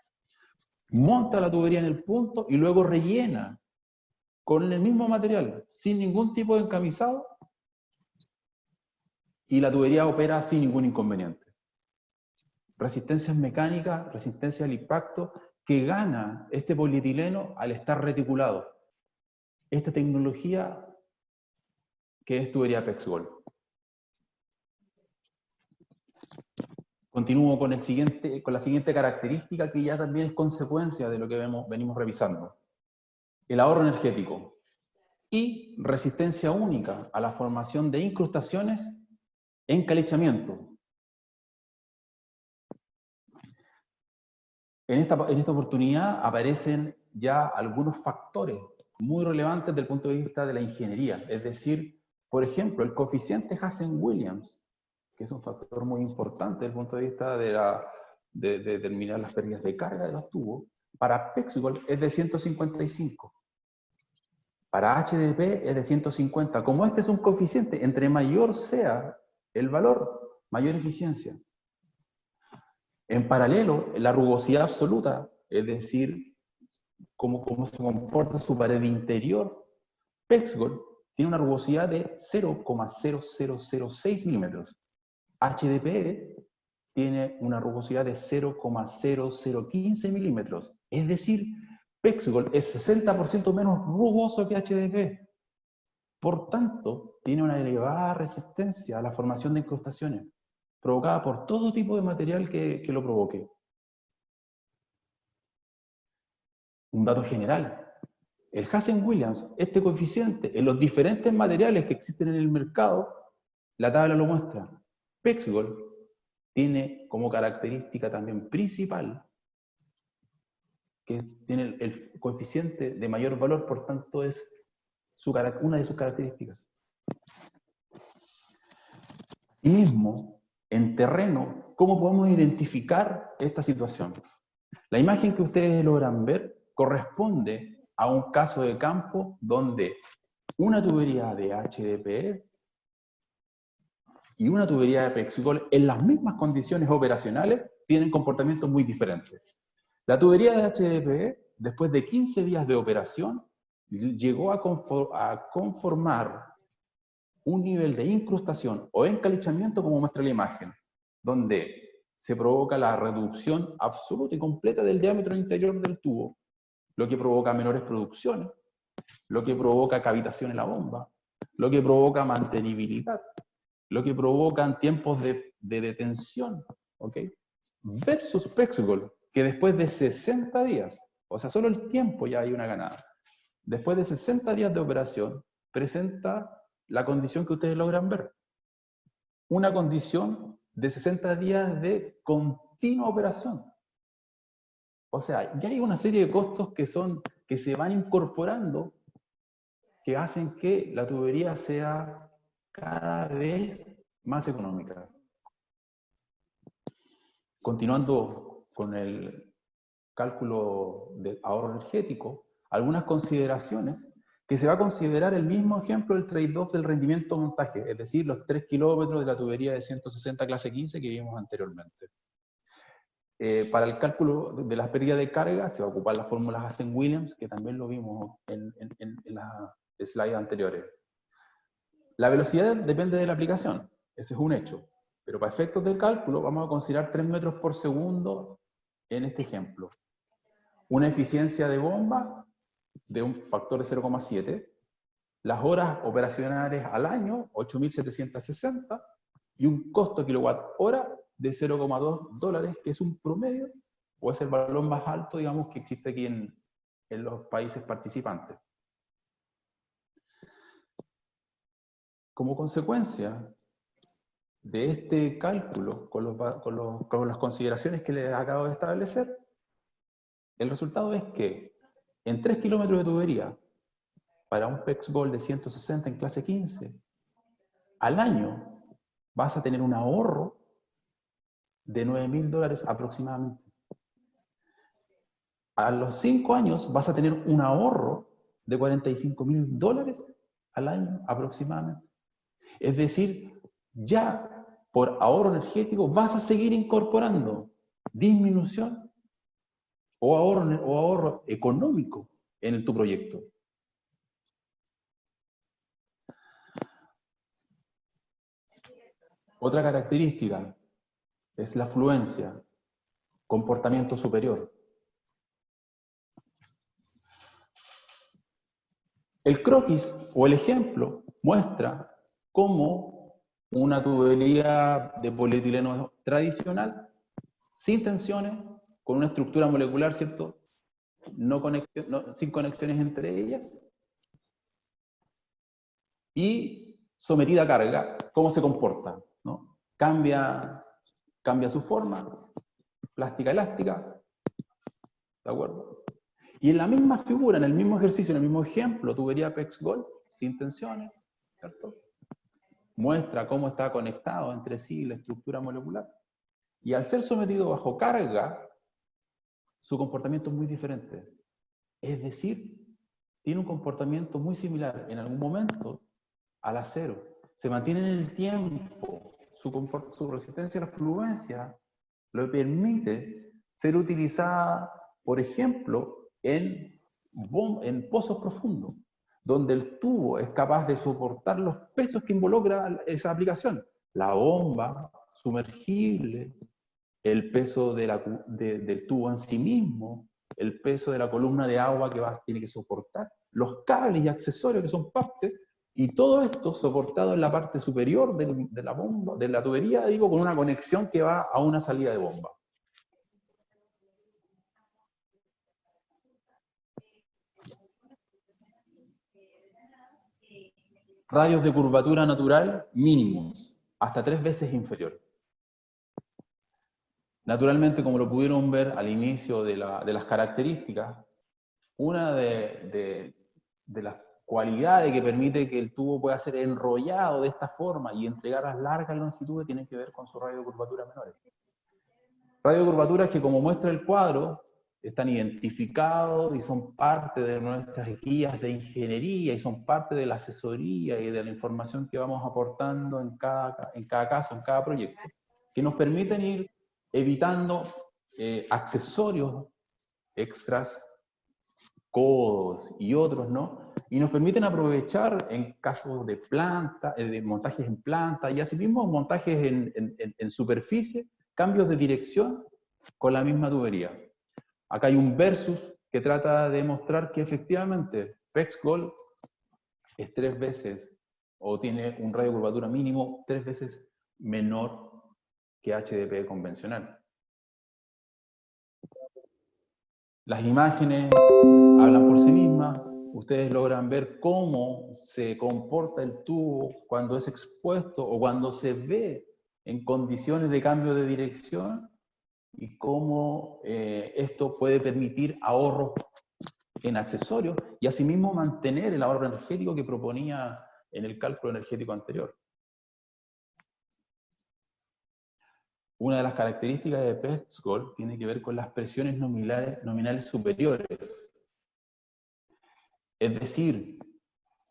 monta la tubería en el punto y luego rellena con el mismo material, sin ningún tipo de encamisado, y la tubería opera sin ningún inconveniente. Resistencias mecánicas, resistencia al impacto, que gana este polietileno al estar reticulado. Esta tecnología que es tubería Pexgol. Continúo con la siguiente característica que ya también es consecuencia de lo que venimos revisando. El ahorro energético y resistencia única a la formación de incrustaciones en calechamiento. En esta oportunidad aparecen ya algunos factores muy relevantes desde el punto de vista de la ingeniería. Es decir, por ejemplo, el coeficiente Hazen-Williams, que es un factor muy importante desde el punto de vista de determinar las pérdidas de carga de los tubos, para Pexgol es de 155. Para HDP es de 150. Como este es un coeficiente, entre mayor sea el valor, mayor eficiencia. En paralelo, la rugosidad absoluta, es decir, cómo se comporta su pared interior, Pexgol tiene una rugosidad de 0,0006 milímetros. HDPE tiene una rugosidad de 0,0015 milímetros. Es decir, PEXGOLD es 60% menos rugoso que HDPE. Por tanto, tiene una elevada resistencia a la formación de incrustaciones, provocada por todo tipo de material que lo provoque. Un dato general. El Hazen-Williams, este coeficiente, en los diferentes materiales que existen en el mercado, la tabla lo muestra. PEXGOLD tiene como característica también principal que tiene el coeficiente de mayor valor, por tanto es una de sus características. Y mismo, en terreno, ¿cómo podemos identificar esta situación? La imagen que ustedes logran ver corresponde a un caso de campo donde una tubería de HDPE y una tubería de PEXGOLD en las mismas condiciones operacionales tienen comportamientos muy diferentes. La tubería de HDPE, después de 15 días de operación, llegó a conformar un nivel de incrustación o encalichamiento, como muestra la imagen, donde se provoca la reducción absoluta y completa del diámetro interior del tubo, lo que provoca menores producciones, lo que provoca cavitación en la bomba, lo que provoca mantenibilidad, lo que provocan tiempos de detención, ¿ok? Versus PEXGOLD, que después de 60 días, o sea, solo el tiempo ya hay una ganada, después de 60 días de operación, presenta la condición que ustedes logran ver. Una condición de 60 días de continua operación. O sea, ya hay una serie de costos que se van incorporando, que hacen que la tubería sea cada vez más económica. Continuando con el cálculo de ahorro energético, algunas consideraciones que se va a considerar el mismo ejemplo del trade-off del rendimiento-montaje, es decir, los 3 kilómetros de la tubería de 160 clase 15 que vimos anteriormente. Para el cálculo de las pérdidas de carga se va a ocupar las fórmulas Hazen-Williams, que también lo vimos en las slides anteriores. La velocidad depende de la aplicación, ese es un hecho, pero para efectos de cálculo vamos a considerar 3 metros por segundo en este ejemplo. Una eficiencia de bomba de un factor de 0,7, las horas operacionales al año, 8.760, y un costo kilowatt hora de $0,2, que es un promedio, o es el valor más alto, digamos, que existe aquí en los países participantes. Como consecuencia de este cálculo, con las consideraciones que les acabo de establecer, el resultado es que en 3 kilómetros de tubería, para un PEXGOLD de 160 en clase 15, al año vas a tener un ahorro de $9.000 aproximadamente. A los 5 años vas a tener un ahorro de $45.000 al año aproximadamente. Es decir, ya por ahorro energético vas a seguir incorporando disminución o ahorro económico en tu proyecto. Otra característica es la fluencia, comportamiento superior. El croquis o el ejemplo muestra cómo una tubería de polietileno tradicional, sin tensiones, con una estructura molecular, ¿cierto? Sin conexiones entre ellas, y sometida a carga, ¿cómo se comporta? ¿No? Cambia su forma, plástica elástica, ¿de acuerdo? Y en la misma figura, en el mismo ejercicio, en el mismo ejemplo, tubería PEXGOLD, sin tensiones, ¿cierto? Muestra cómo está conectado entre sí la estructura molecular. Y al ser sometido bajo carga, su comportamiento es muy diferente. Es decir, tiene un comportamiento muy similar en algún momento al acero. Se mantiene en el tiempo, su resistencia a la fluencia lo permite ser utilizada, por ejemplo, en pozos profundos, donde el tubo es capaz de soportar los pesos que involucra esa aplicación. La bomba sumergible, el peso del tubo en sí mismo, el peso de la columna de agua que tiene que soportar, los cables y accesorios que son parte, y todo esto soportado en la parte superior de la bomba, de la tubería, digo, con una conexión que va a una salida de bomba. Radios de curvatura natural mínimos, hasta 3 veces inferior. Naturalmente, como lo pudieron ver al inicio de las características, una de las cualidades que permite que el tubo pueda ser enrollado de esta forma y entregar las largas longitudes tiene que ver con su radio de curvatura menores. Radio de curvaturas que, como muestra el cuadro, están identificados y son parte de nuestras guías de ingeniería y son parte de la asesoría y de la información que vamos aportando en cada caso, en cada proyecto, que nos permiten ir evitando accesorios extras, codos y otros, ¿no? Y nos permiten aprovechar en casos de planta, de montajes en planta y asimismo montajes en superficie, cambios de dirección con la misma tubería. Acá hay un versus que trata de mostrar que efectivamente PEX-GOL es 3 veces, o tiene un radio de curvatura mínimo 3 veces menor que HDPE convencional. Las imágenes hablan por sí mismas. Ustedes logran ver cómo se comporta el tubo cuando es expuesto o cuando se ve en condiciones de cambio de dirección y cómo esto puede permitir ahorros en accesorios y asimismo mantener el ahorro energético que proponía en el cálculo energético anterior. Una de las características de PEX-GOL tiene que ver con las presiones nominales superiores. Es decir,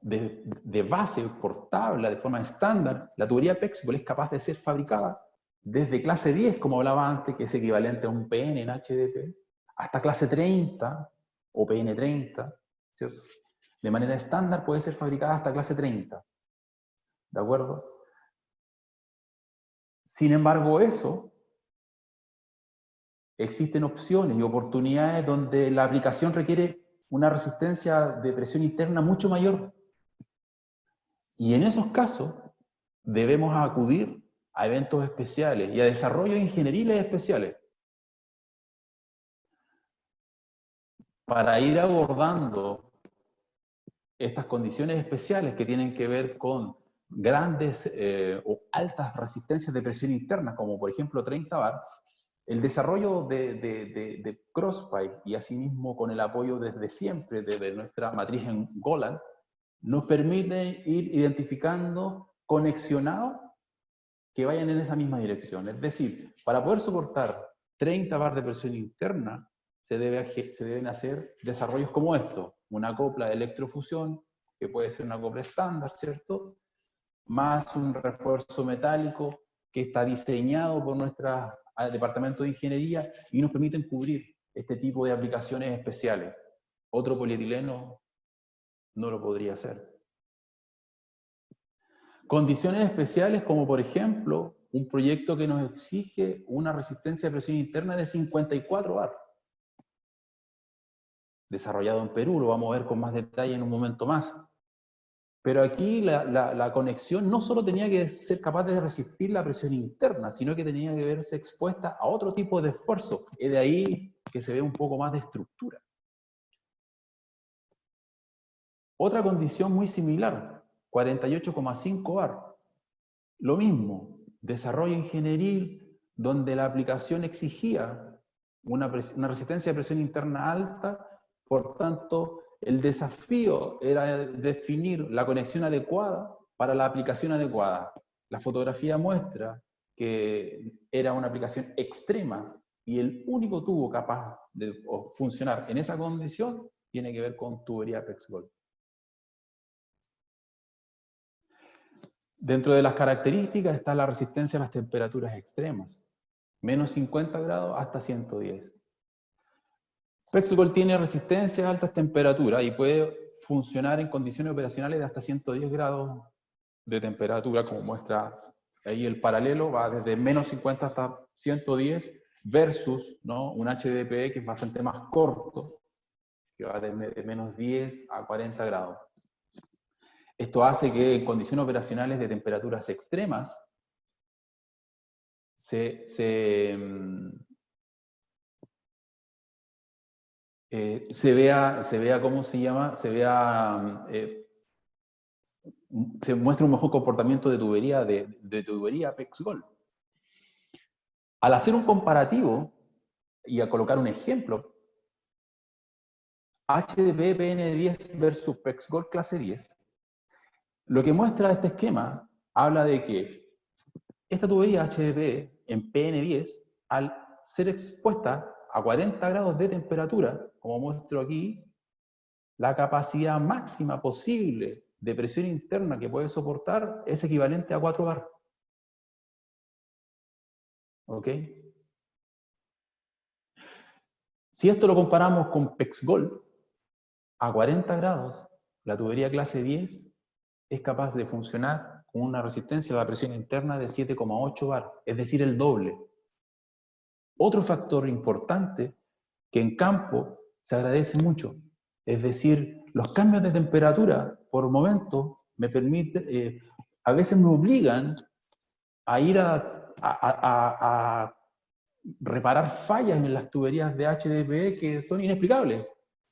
de base, por tabla, de forma estándar, la tubería PEX-GOL es capaz de ser fabricada desde clase 10, como hablaba antes, que es equivalente a un PN en HDP, hasta clase 30 o PN30, ¿cierto? De manera estándar puede ser fabricada hasta clase 30, ¿de acuerdo? Sin embargo, existen opciones y oportunidades donde la aplicación requiere una resistencia de presión interna mucho mayor. Y en esos casos debemos acudir a eventos especiales y a desarrollos ingenieriles especiales para ir abordando estas condiciones especiales que tienen que ver con grandes o altas resistencias de presión interna, como por ejemplo 30 bar. El desarrollo de CrossPipe y asimismo con el apoyo desde siempre de nuestra matriz en Golan, nos permite ir identificando conexionados que vayan en esa misma dirección. Es decir, para poder soportar 30 bar de presión interna, se deben hacer desarrollos como esto, una copla de electrofusión, que puede ser una copla estándar, ¿cierto? Más un refuerzo metálico que está diseñado por nuestro departamento de ingeniería y nos permiten cubrir este tipo de aplicaciones especiales. Otro polietileno no lo podría hacer. Condiciones especiales como por ejemplo un proyecto que nos exige una resistencia de presión interna de 54 bar. Desarrollado en Perú, lo vamos a ver con más detalle en un momento más. Pero aquí la conexión no solo tenía que ser capaz de resistir la presión interna, sino que tenía que verse expuesta a otro tipo de esfuerzo. Es de ahí que se ve un poco más de estructura. Otra condición muy similar, 48,5 bar. Lo mismo, desarrollo ingenieril, donde la aplicación exigía una resistencia de presión interna alta, por tanto, el desafío era definir la conexión adecuada para la aplicación adecuada. La fotografía muestra que era una aplicación extrema y el único tubo capaz de funcionar en esa condición tiene que ver con tubería PEX-GOL. Dentro de las características está la resistencia a las temperaturas extremas, menos 50 grados hasta 110. PEX-GOL tiene resistencia a altas temperaturas y puede funcionar en condiciones operacionales de hasta 110 grados de temperatura, como muestra ahí el paralelo va desde menos 50 hasta 110 versus, ¿no?, un HDPE que es bastante más corto, que va de menos 10 a 40 grados. Esto hace que en condiciones operacionales de temperaturas extremas se vea, ¿cómo se llama? Se muestra un mejor comportamiento de tubería PEX-GOL. Al hacer un comparativo y a colocar un ejemplo, HDPE PN10 versus PEX-GOL clase 10, lo que muestra este esquema habla de que esta tubería HDPE en PN10, al ser expuesta a 40 grados de temperatura, como muestro aquí, la capacidad máxima posible de presión interna que puede soportar es equivalente a 4 bar. ¿Ok? Si esto lo comparamos con PEX-GOL, a 40 grados, la tubería clase 10 es capaz de funcionar con una resistencia a la presión interna de 7,8 bar, es decir, el doble. Otro factor importante que en campo se agradece mucho, es decir, los cambios de temperatura por momento me permiten, a veces me obligan a ir a reparar fallas en las tuberías de HDPE que son inexplicables.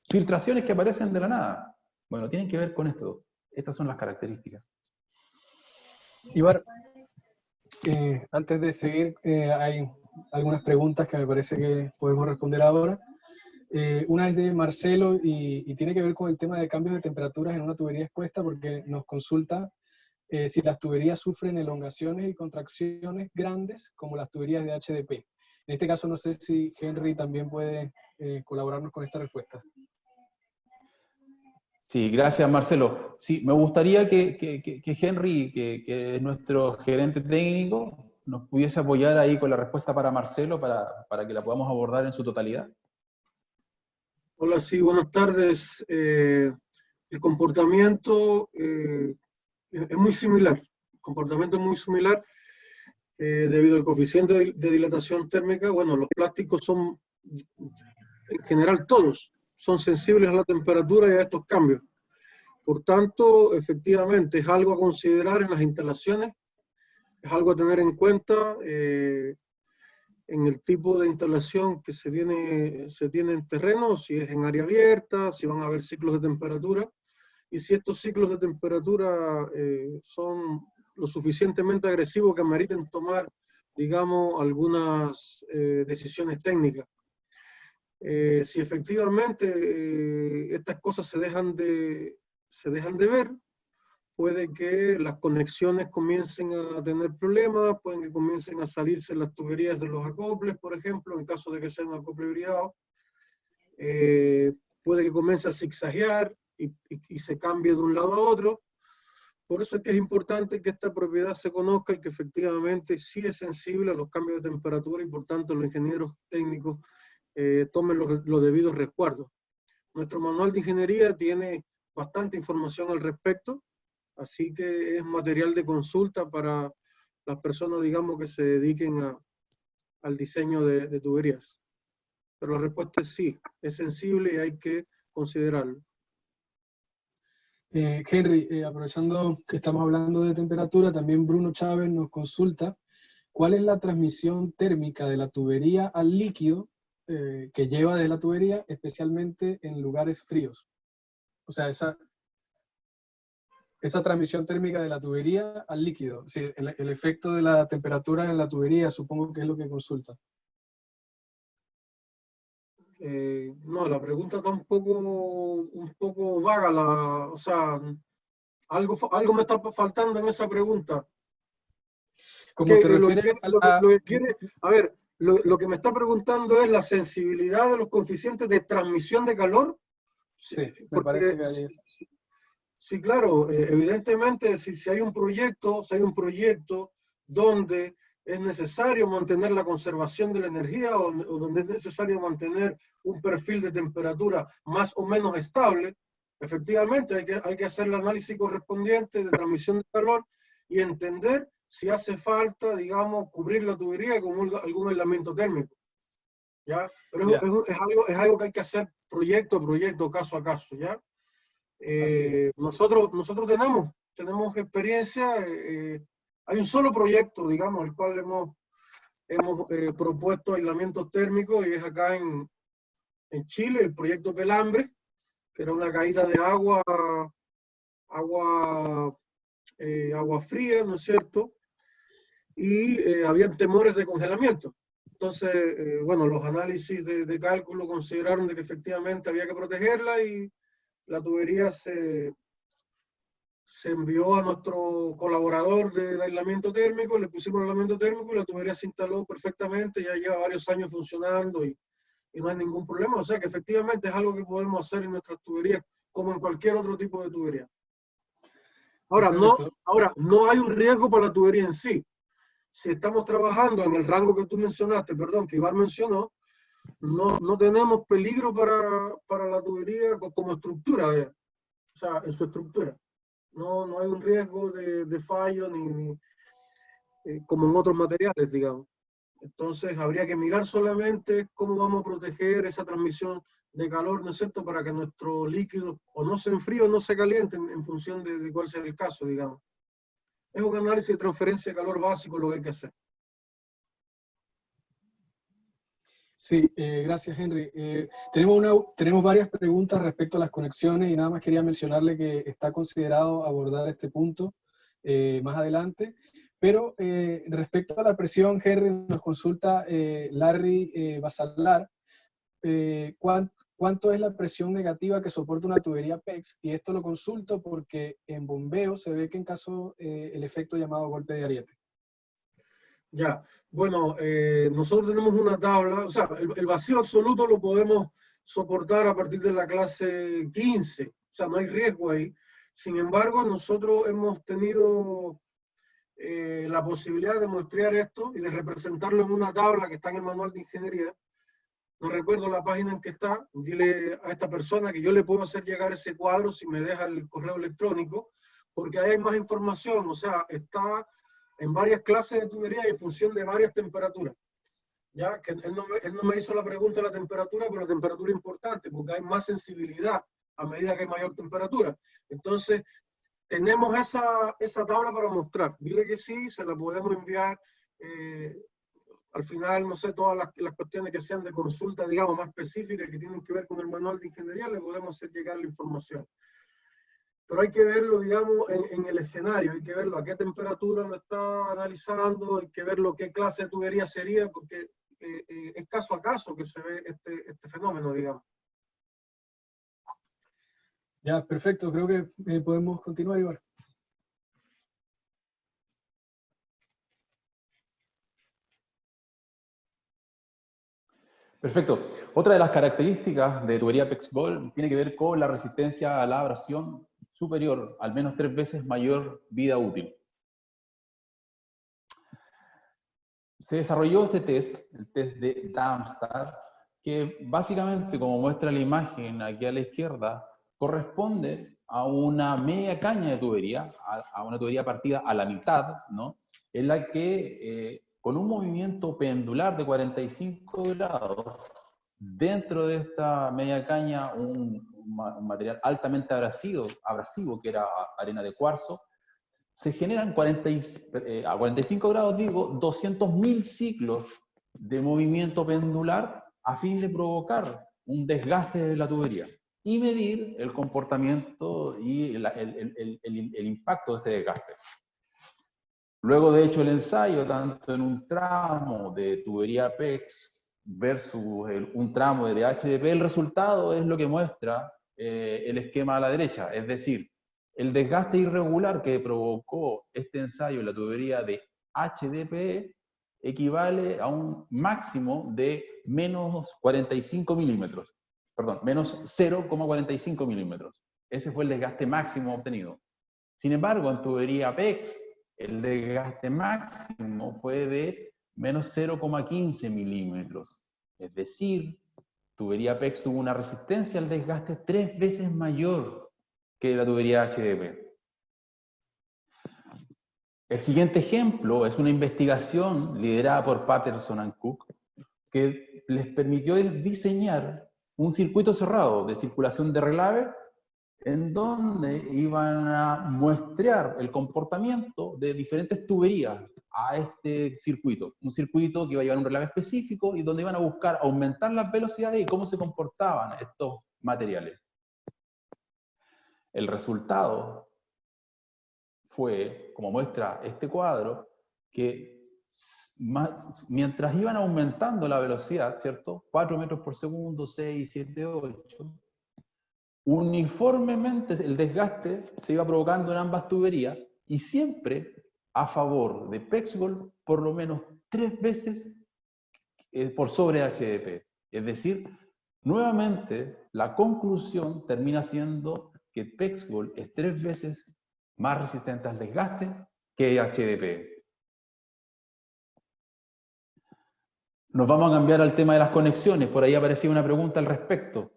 Filtraciones que aparecen de la nada. Bueno, tienen que ver con esto. Estas son las características. Ibar, antes de seguir, hay algunas preguntas que me parece que podemos responder ahora. Una es de Marcelo y tiene que ver con el tema de cambios de temperaturas en una tubería expuesta, porque nos consulta si las tuberías sufren elongaciones y contracciones grandes como las tuberías de HDP. En este caso no sé si Henry también puede colaborarnos con esta respuesta. Sí, gracias Marcelo. Sí, me gustaría que Henry, que es nuestro gerente técnico, nos pudiese apoyar ahí con la respuesta para Marcelo, para que la podamos abordar en su totalidad. Hola, sí, buenas tardes. El comportamiento es muy similar. El comportamiento es muy similar debido al coeficiente de dilatación térmica. Bueno, los plásticos son, en general todos, son sensibles a la temperatura y a estos cambios. Por tanto, efectivamente, es algo a considerar en las instalaciones, es algo a tener en cuenta en el tipo de instalación que se tiene en terreno, si es en área abierta, si van a haber ciclos de temperatura, y si estos ciclos de temperatura son lo suficientemente agresivos que ameriten tomar, digamos, algunas decisiones técnicas. Si efectivamente estas cosas se dejan de ver, puede que las conexiones comiencen a tener problemas, pueden que comiencen a salirse las tuberías de los acoples, por ejemplo, en caso de que sea un acople bridado. Puede que comience a zigzaguear y se cambie de un lado a otro. Por eso es que es importante que esta propiedad se conozca y que efectivamente sí es sensible a los cambios de temperatura y por tanto los ingenieros técnicos tomen los debidos resguardos. Nuestro manual de ingeniería tiene bastante información al respecto, así que es material de consulta para las personas, digamos, que se dediquen al diseño de tuberías. Pero la respuesta es sí, es sensible y hay que considerarlo. Henry, aprovechando que estamos hablando de temperatura, también Bruno Chávez nos consulta cuál es la transmisión térmica de la tubería al líquido que lleva de la tubería, especialmente en lugares fríos. O sea, esa transmisión térmica de la tubería al líquido, sí, el efecto de la temperatura en la tubería, supongo que es lo que consulta. No, la pregunta está un poco vaga, o sea, algo me está faltando en esa pregunta. Como se refiere lo que me está preguntando es la sensibilidad de los coeficientes de transmisión de calor. Sí, me parece que hay... Sí, claro, evidentemente si hay un proyecto donde es necesario mantener la conservación de la energía o donde es necesario mantener un perfil de temperatura más o menos estable, efectivamente hay que hacer el análisis correspondiente de transmisión de calor y entender si hace falta, digamos, cubrir la tubería con algún aislamiento térmico. ¿Ya? Pero es algo que hay que hacer proyecto a proyecto, caso a caso, ¿ya? Nosotros tenemos experiencia, hay un solo proyecto, digamos, el cual hemos propuesto aislamiento térmico, y es acá en Chile, el proyecto Pelambre, que era una caída de agua fría, ¿no es cierto? Y habían temores de congelamiento. Entonces, bueno, los análisis de cálculo consideraron de que efectivamente había que protegerla, y la tubería se envió a nuestro colaborador de aislamiento térmico, le pusimos el aislamiento térmico y la tubería se instaló perfectamente, ya lleva varios años funcionando y no hay ningún problema. O sea que efectivamente es algo que podemos hacer en nuestras tuberías, como en cualquier otro tipo de tubería. Ahora, no hay un riesgo para la tubería en sí. Si estamos trabajando en el rango que tú mencionaste, perdón, que Iván mencionó, no tenemos peligro para la tubería como estructura, o sea, en su estructura. No hay un riesgo de fallo ni como en otros materiales, digamos. Entonces, habría que mirar solamente cómo vamos a proteger esa transmisión de calor, ¿no es cierto?, para que nuestro líquido o no se enfríe o no se caliente en función de cuál sea el caso, digamos. Es un análisis de transferencia de calor básico lo que hay que hacer. Sí, gracias, Henry. Tenemos varias preguntas respecto a las conexiones, y nada más quería mencionarle que está considerado abordar este punto más adelante. Pero respecto a la presión, Henry, nos consulta Larry Basalar, ¿cuánto es la presión negativa que soporta una tubería PEX? Y esto lo consulto porque en bombeo se ve que en caso el efecto llamado golpe de ariete. Ya, bueno, nosotros tenemos una tabla, o sea, el vacío absoluto lo podemos soportar a partir de la clase 15, o sea, no hay riesgo ahí. Sin embargo, nosotros hemos tenido la posibilidad de muestrear esto y de representarlo en una tabla que está en el manual de ingeniería. No recuerdo la página en que está. Dile a esta persona que yo le puedo hacer llegar ese cuadro si me deja el correo electrónico, porque ahí hay más información, o sea, está en varias clases de tubería y en función de varias temperaturas. Ya que él no me hizo la pregunta de la temperatura, pero la temperatura es importante porque hay más sensibilidad a medida que hay mayor temperatura. Entonces, tenemos esa tabla para mostrar. Dile que sí, se la podemos enviar. Al final, no sé, todas las cuestiones que sean de consulta, digamos, más específicas que tienen que ver con el manual de ingeniería, le podemos hacer llegar la información. Pero hay que verlo, digamos, en el escenario, hay que verlo a qué temperatura lo está analizando, hay que verlo qué clase de tubería sería, porque es caso a caso que se ve este fenómeno, digamos. Ya, perfecto, creo que podemos continuar, Iván. Perfecto. Otra de las características de tubería PEX-BOL tiene que ver con la resistencia a la abrasión superior, al menos 3 veces mayor vida útil. Se desarrolló este test, el test de Darmstadt, que básicamente, como muestra la imagen aquí a la izquierda, corresponde a una media caña de tubería, a una tubería partida a la mitad, ¿no?, en la que con un movimiento pendular de 45 grados, dentro de esta media caña, un material altamente abrasivo, que era arena de cuarzo, se generan a 45 grados, digo, 200.000 ciclos de movimiento pendular a fin de provocar un desgaste de la tubería y medir el comportamiento y el impacto de este desgaste. Luego de hecho el ensayo, tanto en un tramo de tubería PEX versus un tramo de HDP, el resultado es lo que muestra el esquema a la derecha, es decir, el desgaste irregular que provocó este ensayo en la tubería de HDP equivale a un máximo de menos 45 milímetros, perdón, menos 0,45 milímetros. Ese fue el desgaste máximo obtenido. Sin embargo, en tubería PEX, el desgaste máximo fue de menos 0,15 milímetros. Es decir, tubería PEX tuvo una resistencia al desgaste 3 veces mayor que la tubería HDP. El siguiente ejemplo es una investigación liderada por Patterson and Cook que les permitió diseñar un circuito cerrado de circulación de relave en donde iban a muestrear el comportamiento de diferentes tuberías a este circuito. Un circuito que iba a llevar un relave específico y donde iban a buscar aumentar las velocidades y cómo se comportaban estos materiales. El resultado fue, como muestra este cuadro, que mientras iban aumentando la velocidad, ¿cierto? 4 metros por segundo, 6, 7, 8, uniformemente el desgaste se iba provocando en ambas tuberías y siempre a favor de Pexgol por lo menos 3 veces por sobre HDP. Es decir, nuevamente la conclusión termina siendo que Pexgol es 3 veces más resistente al desgaste que HDP. Nos vamos a cambiar al tema de las conexiones, por ahí aparecía una pregunta al respecto.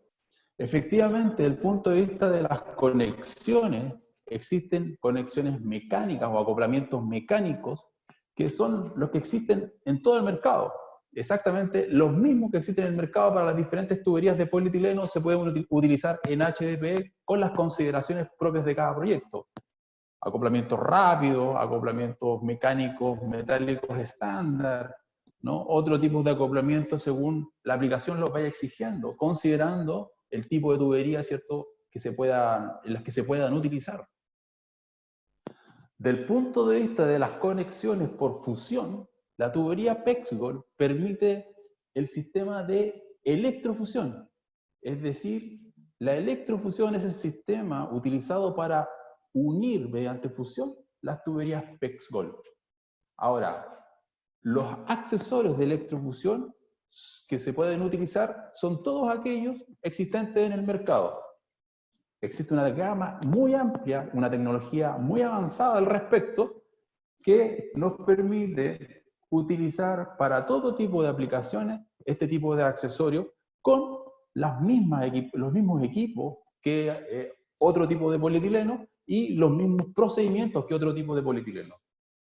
Efectivamente, desde el punto de vista de las conexiones, existen conexiones mecánicas o acoplamientos mecánicos que son los que existen en todo el mercado. Exactamente los mismos que existen en el mercado para las diferentes tuberías de polietileno se pueden utilizar en HDPE con las consideraciones propias de cada proyecto. Acoplamientos rápidos, acoplamientos mecánicos, metálicos estándar, ¿no? Otro tipo de acoplamiento según la aplicación lo vaya exigiendo, considerando el tipo de tubería, ¿cierto?, en las que se puedan utilizar. Del punto de vista de las conexiones por fusión, la tubería Pexgol permite el sistema de electrofusión. Es decir, la electrofusión es el sistema utilizado para unir mediante fusión las tuberías Pexgol. Ahora, los accesorios de electrofusión que se pueden utilizar son todos aquellos existentes en el mercado. Existe una gama muy amplia, una tecnología muy avanzada al respecto, que nos permite utilizar para todo tipo de aplicaciones este tipo de accesorios con los mismos equipos que otro tipo de polietileno y los mismos procedimientos que otro tipo de polietileno.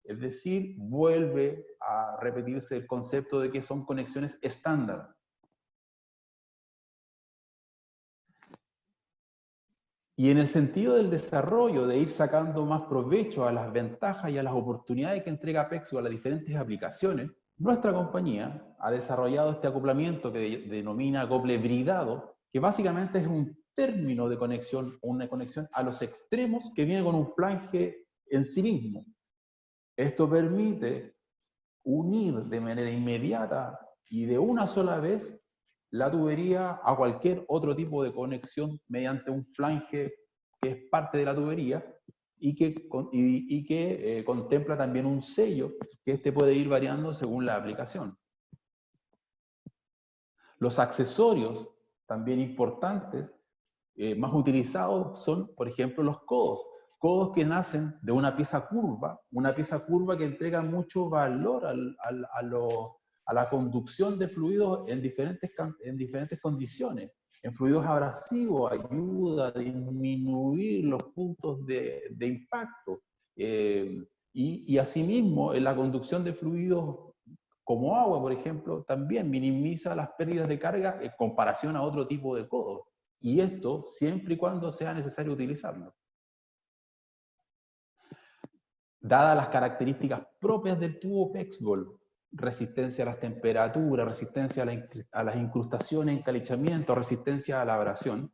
Es decir, vuelve a repetirse el concepto de que son conexiones estándar. Y en el sentido del desarrollo, de ir sacando más provecho a las ventajas y a las oportunidades que entrega Pexgol a las diferentes aplicaciones, nuestra compañía ha desarrollado este acoplamiento que denomina acople bridado, que básicamente es un término de conexión, una conexión a los extremos que viene con un flange en sí mismo. Esto permite unir de manera inmediata y de una sola vez la tubería a cualquier otro tipo de conexión mediante un flange que es parte de la tubería y que contempla también un sello que este puede ir variando según la aplicación. Los accesorios también importantes, más utilizados son, por ejemplo, los codos. Codos que nacen de una pieza curva que entrega mucho valor a la conducción de fluidos en diferentes condiciones. En fluidos abrasivos ayuda a disminuir los puntos de impacto. Y asimismo, en la conducción de fluidos como agua, por ejemplo, también minimiza las pérdidas de carga en comparación a otro tipo de codos. Y esto siempre y cuando sea necesario utilizarlo. Dadas las características propias del tubo Pexgol, resistencia a las temperaturas, resistencia a las incrustaciones, encalichamiento, resistencia a la abrasión,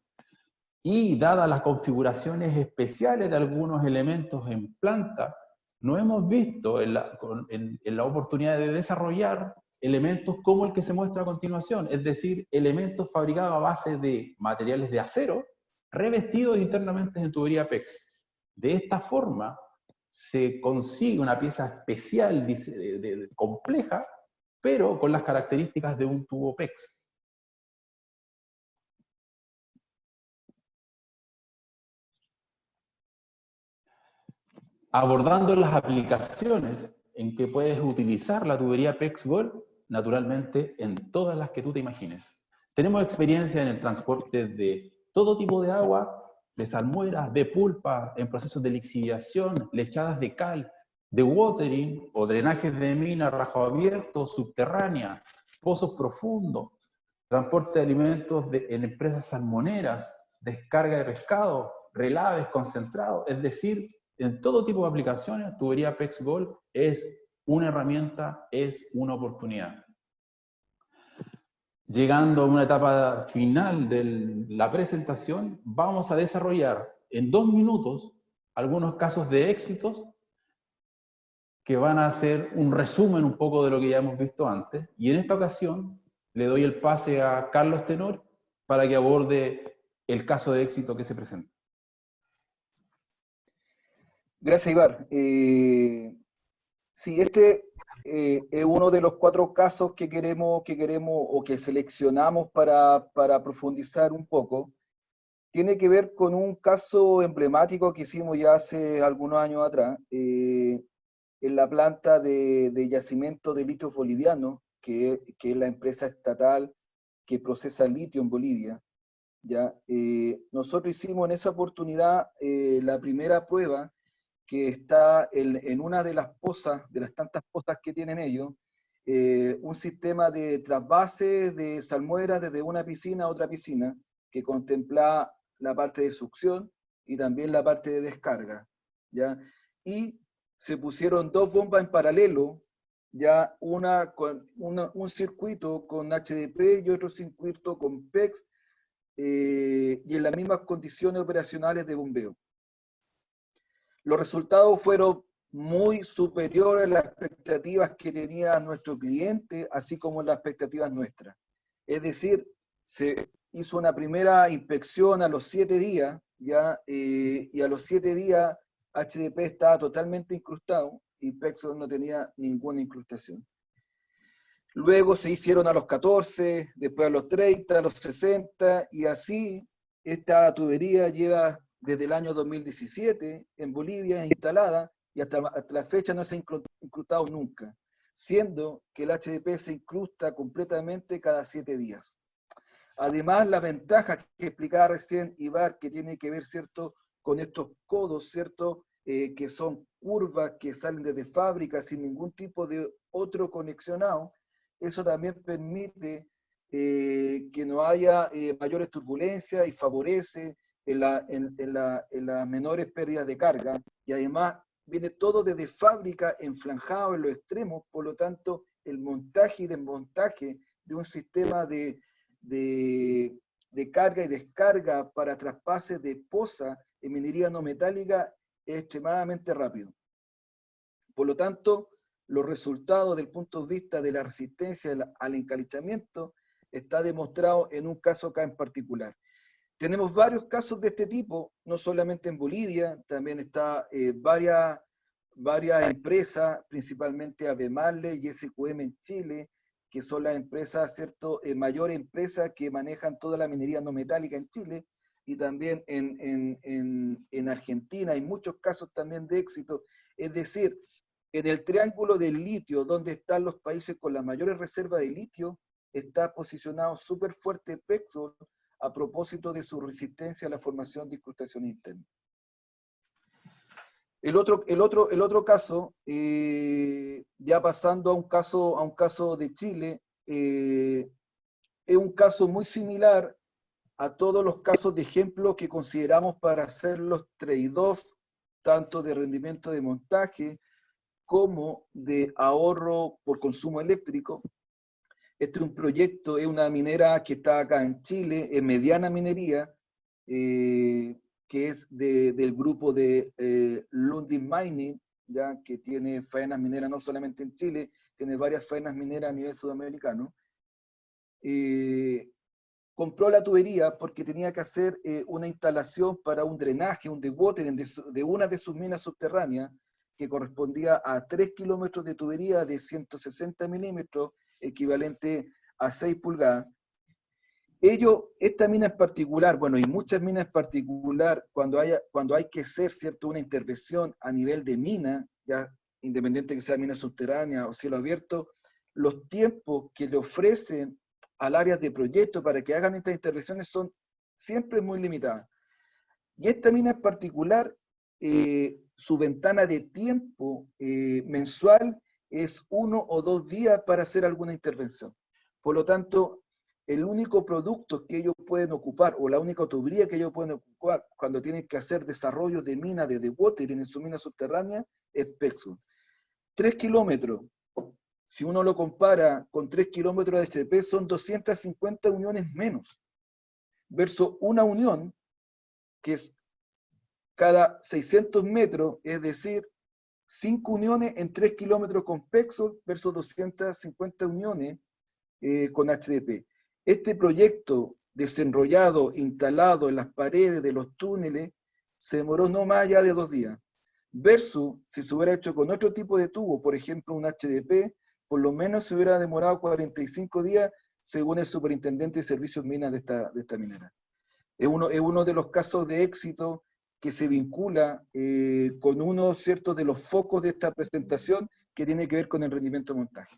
y dadas las configuraciones especiales de algunos elementos en planta, no hemos visto en la oportunidad de desarrollar elementos como el que se muestra a continuación, es decir, elementos fabricados a base de materiales de acero, revestidos internamente en tubería PEX. De esta forma, se consigue una pieza especial, compleja, pero con las características de un tubo PEX. Abordando las aplicaciones en que puedes utilizar la tubería Pexgol, naturalmente en todas las que tú te imagines. Tenemos experiencia en el transporte de todo tipo de agua, de salmueras, de pulpa, en procesos de lixiviación, lechadas de cal, dewatering o drenajes de mina, rajo abierto, subterránea, pozos profundos, transporte de alimentos en empresas salmoneras, descarga de pescado, relaves concentrados, es decir, en todo tipo de aplicaciones, tubería PEX Gold es una herramienta, es una oportunidad. Llegando a una etapa final de la presentación, vamos a desarrollar en 2 minutos algunos casos de éxitos que van a hacer un resumen un poco de lo que ya hemos visto antes. Y en esta ocasión le doy el pase a Carlos Tenor para que aborde el caso de éxito que se presenta. Gracias, Ibar. Sí, este es uno de los 4 casos que queremos o que seleccionamos para profundizar un poco. Tiene que ver con un caso emblemático que hicimos ya hace algunos años atrás, en la planta de yacimiento de litio boliviano, que es la empresa estatal que procesa litio en Bolivia. ¿Ya? Nosotros hicimos en esa oportunidad la primera prueba, que está en una de las pozas, de las tantas pozas que tienen ellos, un sistema de trasvase de salmuera desde una piscina a otra piscina, que contempla la parte de succión y también la parte de descarga, ¿ya? Y se pusieron 2 bombas en paralelo, ya un circuito con HDP y otro circuito con PEX, y en las mismas condiciones operacionales de bombeo. Los resultados fueron muy superiores a las expectativas que tenía nuestro cliente, así como las expectativas nuestras. Es decir, se hizo una primera inspección a los 7 días, ¿ya? Y a los 7 días HDP estaba totalmente incrustado y PEX no tenía ninguna incrustación. Luego se hicieron a los 14, después a los 30, a los 60, y así esta tubería lleva desde el año 2017 en Bolivia instalada, y hasta la fecha no se ha incrustado nunca, siendo que el HDP se incrusta completamente cada 7 días. Además, la ventaja que explicaba recién Ibar, que tiene que ver, ¿cierto?, con estos codos, ¿cierto?, que son curvas que salen desde fábrica sin ningún tipo de otro conexionado. Eso también permite que no haya mayores turbulencias y favorece en las menores pérdidas de carga. Y además viene todo desde fábrica enflanjado en los extremos, por lo tanto el montaje y desmontaje de un sistema de carga y descarga para traspases de poza en minería no metálica es extremadamente rápido. Por lo tanto, los resultados desde el punto de vista de la resistencia al encalichamiento está demostrado en un caso acá en particular. Tenemos varios casos de este tipo, no solamente en Bolivia, también está varias empresas, principalmente Avemale y SQM en Chile, que son las empresas, ¿cierto?, mayores empresas que manejan toda la minería no metálica en Chile, y también en Argentina hay muchos casos también de éxito. Es decir, en el triángulo del litio, donde están los países con las mayores reservas de litio, está posicionado súper fuerte Pexol a propósito de su resistencia a la formación de incrustación interna. El otro caso, ya pasando a un caso de Chile, es un caso muy similar a todos los casos de ejemplo que consideramos para hacer los trade-off, tanto de rendimiento de montaje como de ahorro por consumo eléctrico. Este es un proyecto, es una minera que está acá en Chile, es mediana minería, que es del grupo de Lundin Mining, ya, que tiene faenas mineras no solamente en Chile, tiene varias faenas mineras a nivel sudamericano. Compró la tubería porque tenía que hacer una instalación para un drenaje, un dewatering de una de sus minas subterráneas, que correspondía a 3 kilómetros de tubería de 160 milímetros, equivalente a 6 pulgadas. Esta mina en particular, bueno, y muchas minas en particular, cuando hay que hacer, ¿cierto?, una intervención a nivel de mina, ya independiente que sea mina subterránea o cielo abierto, los tiempos que le ofrecen al área de proyecto para que hagan estas intervenciones son siempre muy limitadas. Y esta mina en particular su ventana de tiempo mensual es 1 o 2 días para hacer alguna intervención. Por lo tanto, el único producto que ellos pueden ocupar, o la única tubería que ellos pueden ocupar cuando tienen que hacer desarrollo de mina de dewatering en su mina subterránea, es Pexwood. 3 kilómetros, si uno lo compara con 3 kilómetros de HDP, son 250 uniones menos, versus una unión que es cada 600 metros, es decir, 5 uniones en 3 kilómetros con Pexwood versus 250 uniones con HDP. Este proyecto desenrollado, instalado en las paredes de los túneles, se demoró no más allá de 2 días. Versus, si se hubiera hecho con otro tipo de tubo, por ejemplo un HDP, por lo menos se hubiera demorado 45 días, según el superintendente de servicios minas de esta minera. Es uno de los casos de éxito que se vincula con uno, ¿cierto?, de los focos de esta presentación, que tiene que ver con el rendimiento de montaje.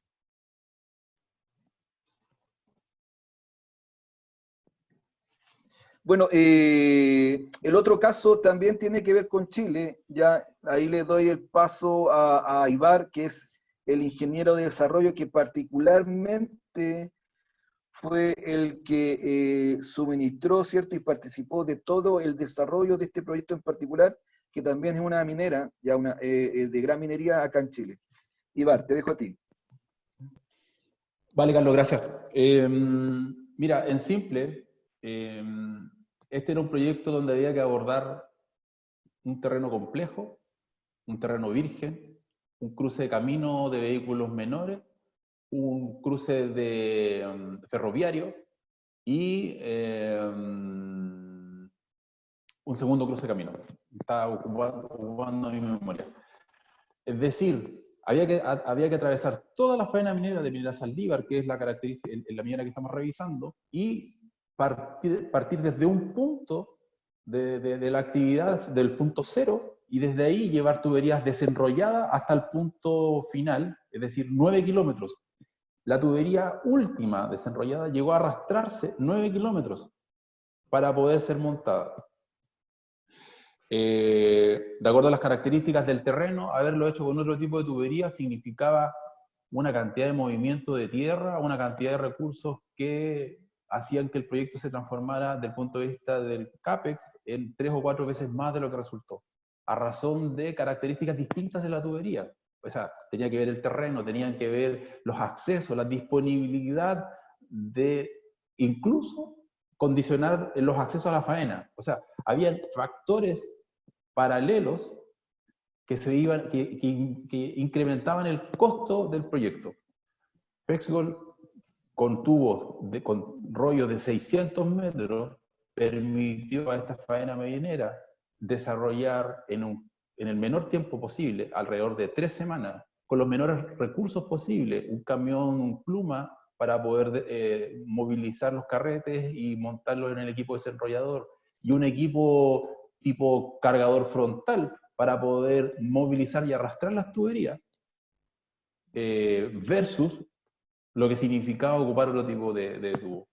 Bueno, el otro caso también tiene que ver con Chile. Ya ahí le doy el paso a Ibar, que es el ingeniero de desarrollo que particularmente fue el que suministró, ¿cierto?, y participó de todo el desarrollo de este proyecto en particular, que también es una minera, ya de gran minería acá en Chile. Ibar, te dejo a ti. Vale, Carlos, gracias. Mira, en simple, este era un proyecto donde había que abordar un terreno complejo, un terreno virgen, un cruce de camino de vehículos menores, un cruce de ferroviario y un segundo cruce de camino. Estaba ocupando mi memoria. Es decir, había que atravesar toda la faena minera de Minera Saldívar, que es la característica, la minera que estamos revisando, y partir desde un punto de la actividad, del punto cero, y desde ahí llevar tuberías desenrolladas hasta el punto final, es decir, 9 kilómetros. La tubería última desenrollada llegó a arrastrarse 9 kilómetros para poder ser montada. De acuerdo a las características del terreno, haberlo hecho con otro tipo de tubería significaba una cantidad de movimiento de tierra, una cantidad de recursos que hacían que el proyecto se transformara desde el punto de vista del CAPEX en 3 o 4 veces más de lo que resultó, a razón de características distintas de la tubería. O sea, tenía que ver el terreno, tenían que ver los accesos, la disponibilidad de incluso condicionar los accesos a la faena. O sea, habían factores paralelos que incrementaban el costo del proyecto. Pexgold, con tubos, con rollos de 600 metros, permitió a esta faena minera desarrollar en el menor tiempo posible, alrededor de 3 semanas, con los menores recursos posibles, un camión pluma para poder movilizar los carretes y montarlos en el equipo desenrollador, y un equipo tipo cargador frontal para poder movilizar y arrastrar las tuberías, versus lo que significaba ocupar otro tipo de tubo.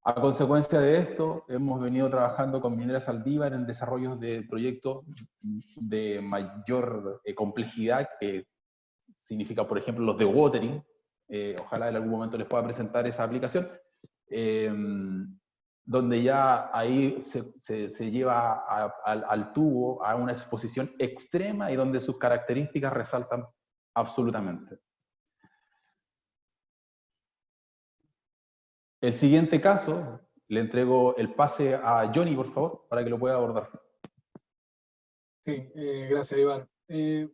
A consecuencia de esto, hemos venido trabajando con Minera Saldívar en desarrollos de proyectos de mayor complejidad, que significa, por ejemplo, los de watering. Ojalá en algún momento les pueda presentar esa aplicación, donde ya ahí se lleva al tubo a una exposición extrema y donde sus características resaltan absolutamente. El siguiente caso, le entrego el pase a Johnny, por favor, para que lo pueda abordar. Sí, gracias, Iván.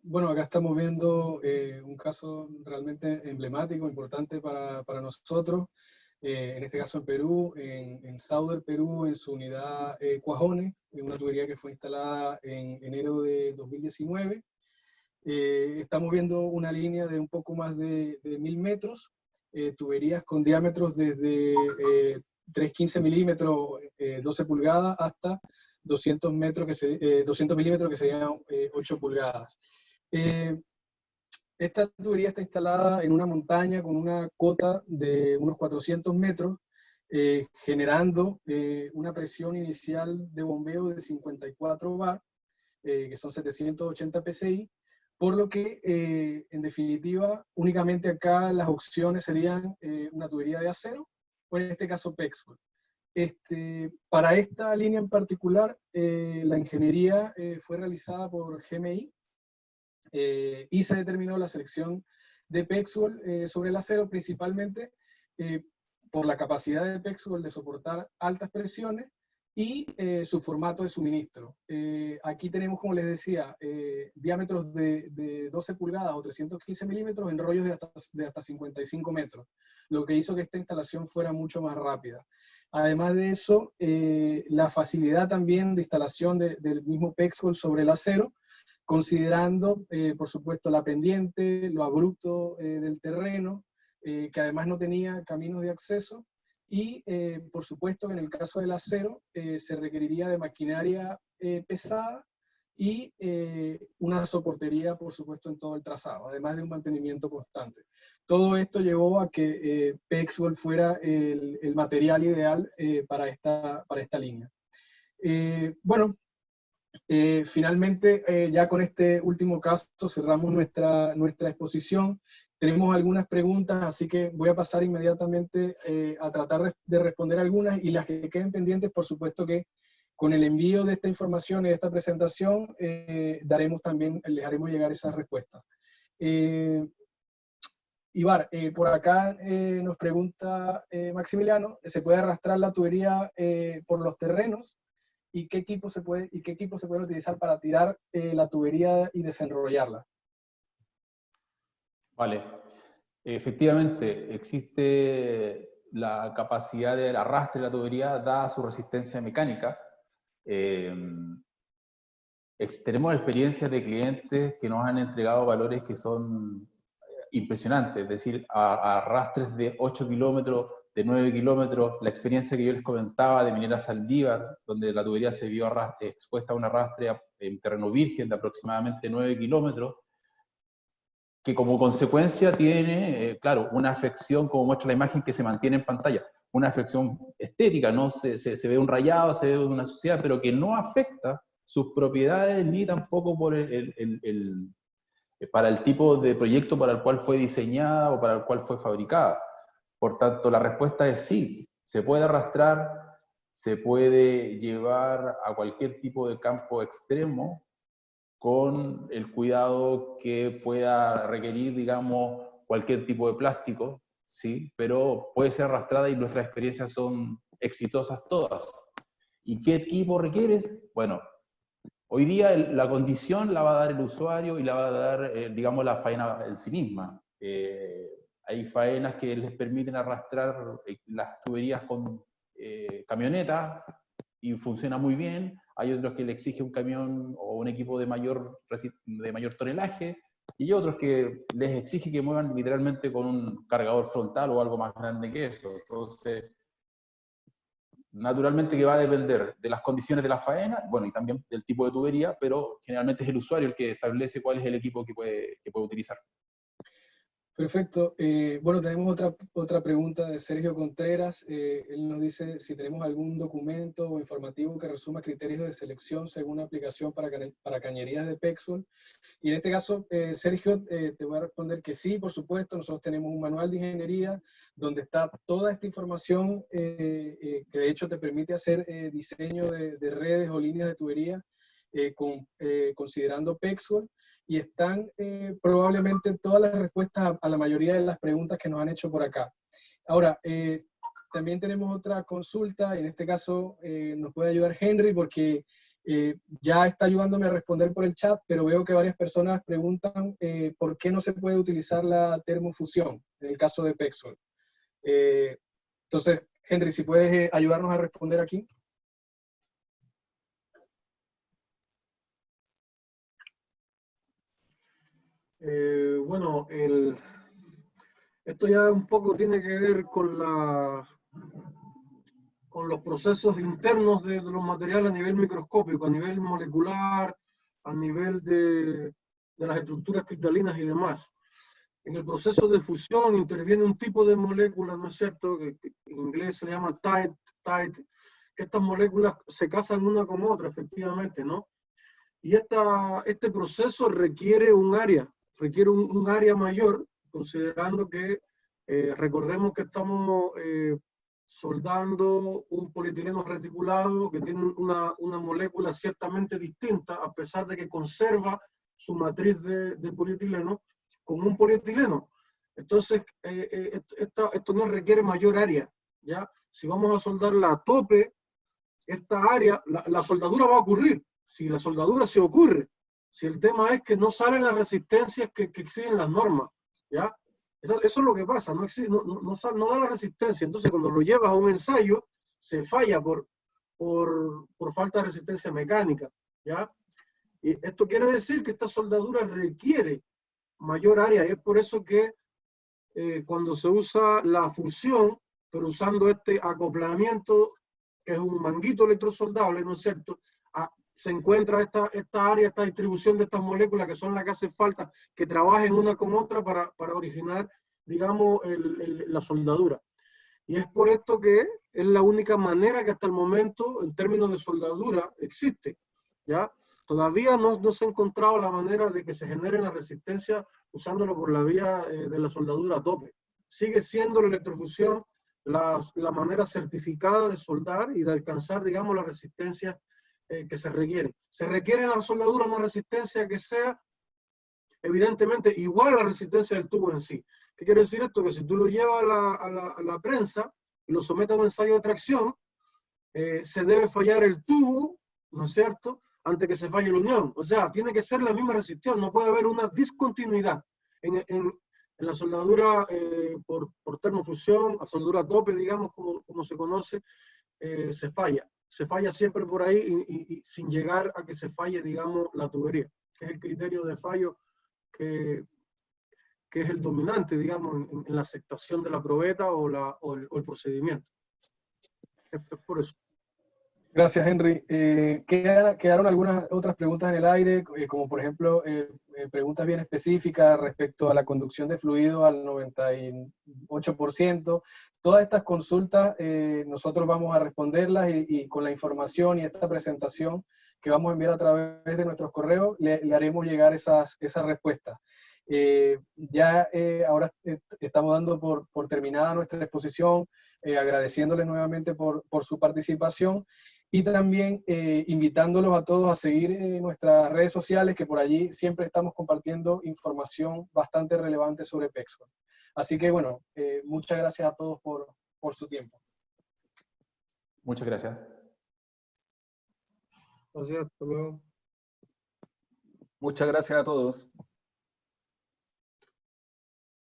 Bueno, acá estamos viendo un caso realmente emblemático, importante para nosotros. En este caso en Perú, en Sauder, Perú, en su unidad Cuajones, una tubería que fue instalada en enero de 2019. Estamos viendo una línea de un poco más de 1000 metros, tuberías con diámetros desde 315 milímetros, 12 pulgadas, hasta 200 milímetros, que serían 8 pulgadas. Esta tubería está instalada en una montaña con una cota de unos 400 metros, generando una presión inicial de bombeo de 54 bar, que son 780 psi, por lo que, en definitiva, únicamente acá las opciones serían una tubería de acero, o en este caso PEXWELL. Para esta línea en particular, la ingeniería fue realizada por GMI, y se determinó la selección de PEXWELL sobre el acero, principalmente por la capacidad de PEXWELL de soportar altas presiones y su formato de suministro. Aquí tenemos, como les decía, diámetros de 12 pulgadas o 315 milímetros en rollos de hasta 55 metros, lo que hizo que esta instalación fuera mucho más rápida. Además de eso, la facilidad también de instalación del mismo PEXWELL sobre el acero, considerando, por supuesto, la pendiente, lo abrupto del terreno, que además no tenía caminos de acceso, y por supuesto que en el caso del acero se requeriría de maquinaria pesada y una soportería, por supuesto, en todo el trazado, además de un mantenimiento constante. Todo esto llevó a que PEXWELL fuera el material ideal para esta línea. Bueno, finalmente, ya con este último caso cerramos nuestra exposición. Tenemos algunas preguntas, así que voy a pasar inmediatamente a tratar de responder algunas, y las que queden pendientes, por supuesto que con el envío de esta información y de esta presentación, les haremos llegar esas respuestas. Ibar, por acá nos pregunta Maximiliano, ¿se puede arrastrar la tubería por los terrenos? ¿Y qué equipo se puede utilizar para tirar la tubería y desenrollarla? Vale. Efectivamente, existe la capacidad del arrastre de la tubería dada su resistencia mecánica. Tenemos experiencias de clientes que nos han entregado valores que son impresionantes, es decir, arrastres de 8 kilómetros, de 9 kilómetros. La experiencia que yo les comentaba de Minera Saldívar, donde la tubería se vio expuesta a un arrastre en terreno virgen de aproximadamente 9 kilómetros, que como consecuencia tiene, claro, una afección, como muestra la imagen que se mantiene en pantalla, una afección estética, ¿no? Se ve un rayado, se ve una suciedad, pero que no afecta sus propiedades ni tampoco por para el tipo de proyecto para el cual fue diseñada o para el cual fue fabricada. Por tanto, la respuesta es sí, se puede arrastrar, se puede llevar a cualquier tipo de campo extremo con el cuidado que pueda requerir, digamos, cualquier tipo de plástico, ¿sí? Pero puede ser arrastrada y nuestras experiencias son exitosas todas. ¿Y qué equipo requieres? Bueno, hoy día la condición la va a dar el usuario y la va a dar, digamos, la faena en sí misma. Hay faenas que les permiten arrastrar las tuberías con camioneta y funciona muy bien. Hay otros que le exige un camión o un equipo de mayor tonelaje, y hay otros que les exige que muevan literalmente con un cargador frontal o algo más grande que eso. Entonces, naturalmente que va a depender de las condiciones de la faena, bueno, y también del tipo de tubería, pero generalmente es el usuario el que establece cuál es el equipo que puede utilizar. Perfecto. Bueno, tenemos otra pregunta de Sergio Contreras. Él nos dice si tenemos algún documento o informativo que resuma criterios de selección según aplicación para cañerías de PEXWELL. Y en este caso, Sergio, te voy a responder que sí, por supuesto. Nosotros tenemos un manual de ingeniería donde está toda esta información que de hecho te permite hacer diseño de redes o líneas de tubería considerando PEXWELL. Y están probablemente todas las respuestas a la mayoría de las preguntas que nos han hecho por acá. Ahora, también tenemos otra consulta, y en este caso nos puede ayudar Henry, porque ya está ayudándome a responder por el chat, pero veo que varias personas preguntan por qué no se puede utilizar la termofusión en el caso de PEXWELL. Entonces, Henry, si puedes ayudarnos a responder aquí. Bueno, esto ya un poco tiene que ver con los procesos internos de los materiales a nivel microscópico, a nivel molecular, a nivel de las estructuras cristalinas y demás. En el proceso de fusión interviene un tipo de molécula, ¿no es cierto?, que en inglés se llama tight, que estas moléculas se casan una con otra, efectivamente, ¿no? Y este proceso requiere un área mayor, considerando que recordemos que estamos soldando un polietileno reticulado que tiene una molécula ciertamente distinta, a pesar de que conserva su matriz de polietileno con un polietileno. Entonces, esto nos requiere mayor área, ¿ya? Si vamos a soldarla a tope, esta área, la soldadura va a ocurrir. Si la soldadura se ocurre, si el tema es que no salen las resistencias que exigen las normas, ¿ya? Eso es lo que pasa, no da la resistencia. Entonces, cuando lo llevas a un ensayo, se falla por falta de resistencia mecánica, ¿ya? Y esto quiere decir que esta soldadura requiere mayor área, y es por eso que cuando se usa la fusión, pero usando este acoplamiento, que es un manguito electrosoldable, ¿no es cierto? Se encuentra esta área, esta distribución de estas moléculas que son las que hacen falta, que trabajen una con otra para originar, digamos, la soldadura. Y es por esto que es la única manera que hasta el momento, en términos de soldadura, existe, ¿ya? Todavía no se ha encontrado la manera de que se genere la resistencia usándolo por la vía de la soldadura a tope. Sigue siendo la electrofusión la manera certificada de soldar y de alcanzar, digamos, la resistencia que se requiere. Se requiere en la soldadura una resistencia que sea, evidentemente, igual a la resistencia del tubo en sí. ¿Qué quiere decir esto? Que si tú lo llevas a la prensa y lo sometes a un ensayo de tracción, se debe fallar el tubo, ¿no es cierto?, antes que se falle la unión. O sea, tiene que ser la misma resistencia, no puede haber una discontinuidad. En la soldadura por termofusión, a soldadura a tope, digamos, como se conoce, se falla. Se falla siempre por ahí y sin llegar a que se falle, digamos, la tubería, que es el criterio de fallo que es el dominante, digamos, en la aceptación de la probeta o el procedimiento. Es por eso. Gracias, Henry. Quedaron algunas otras preguntas en el aire, como por ejemplo, preguntas bien específicas respecto a la conducción de fluido al 98%. Todas estas consultas nosotros vamos a responderlas y con la información y esta presentación que vamos a enviar a través de nuestros correos, le haremos llegar esas respuestas. Ahora estamos dando por terminada nuestra exposición, agradeciéndoles nuevamente por su participación. Y también invitándolos a todos a seguir nuestras redes sociales, que por allí siempre estamos compartiendo información bastante relevante sobre Pexcon. Así que bueno, muchas gracias a todos por su tiempo. Muchas gracias. Gracias, hasta luego. Muchas gracias a todos.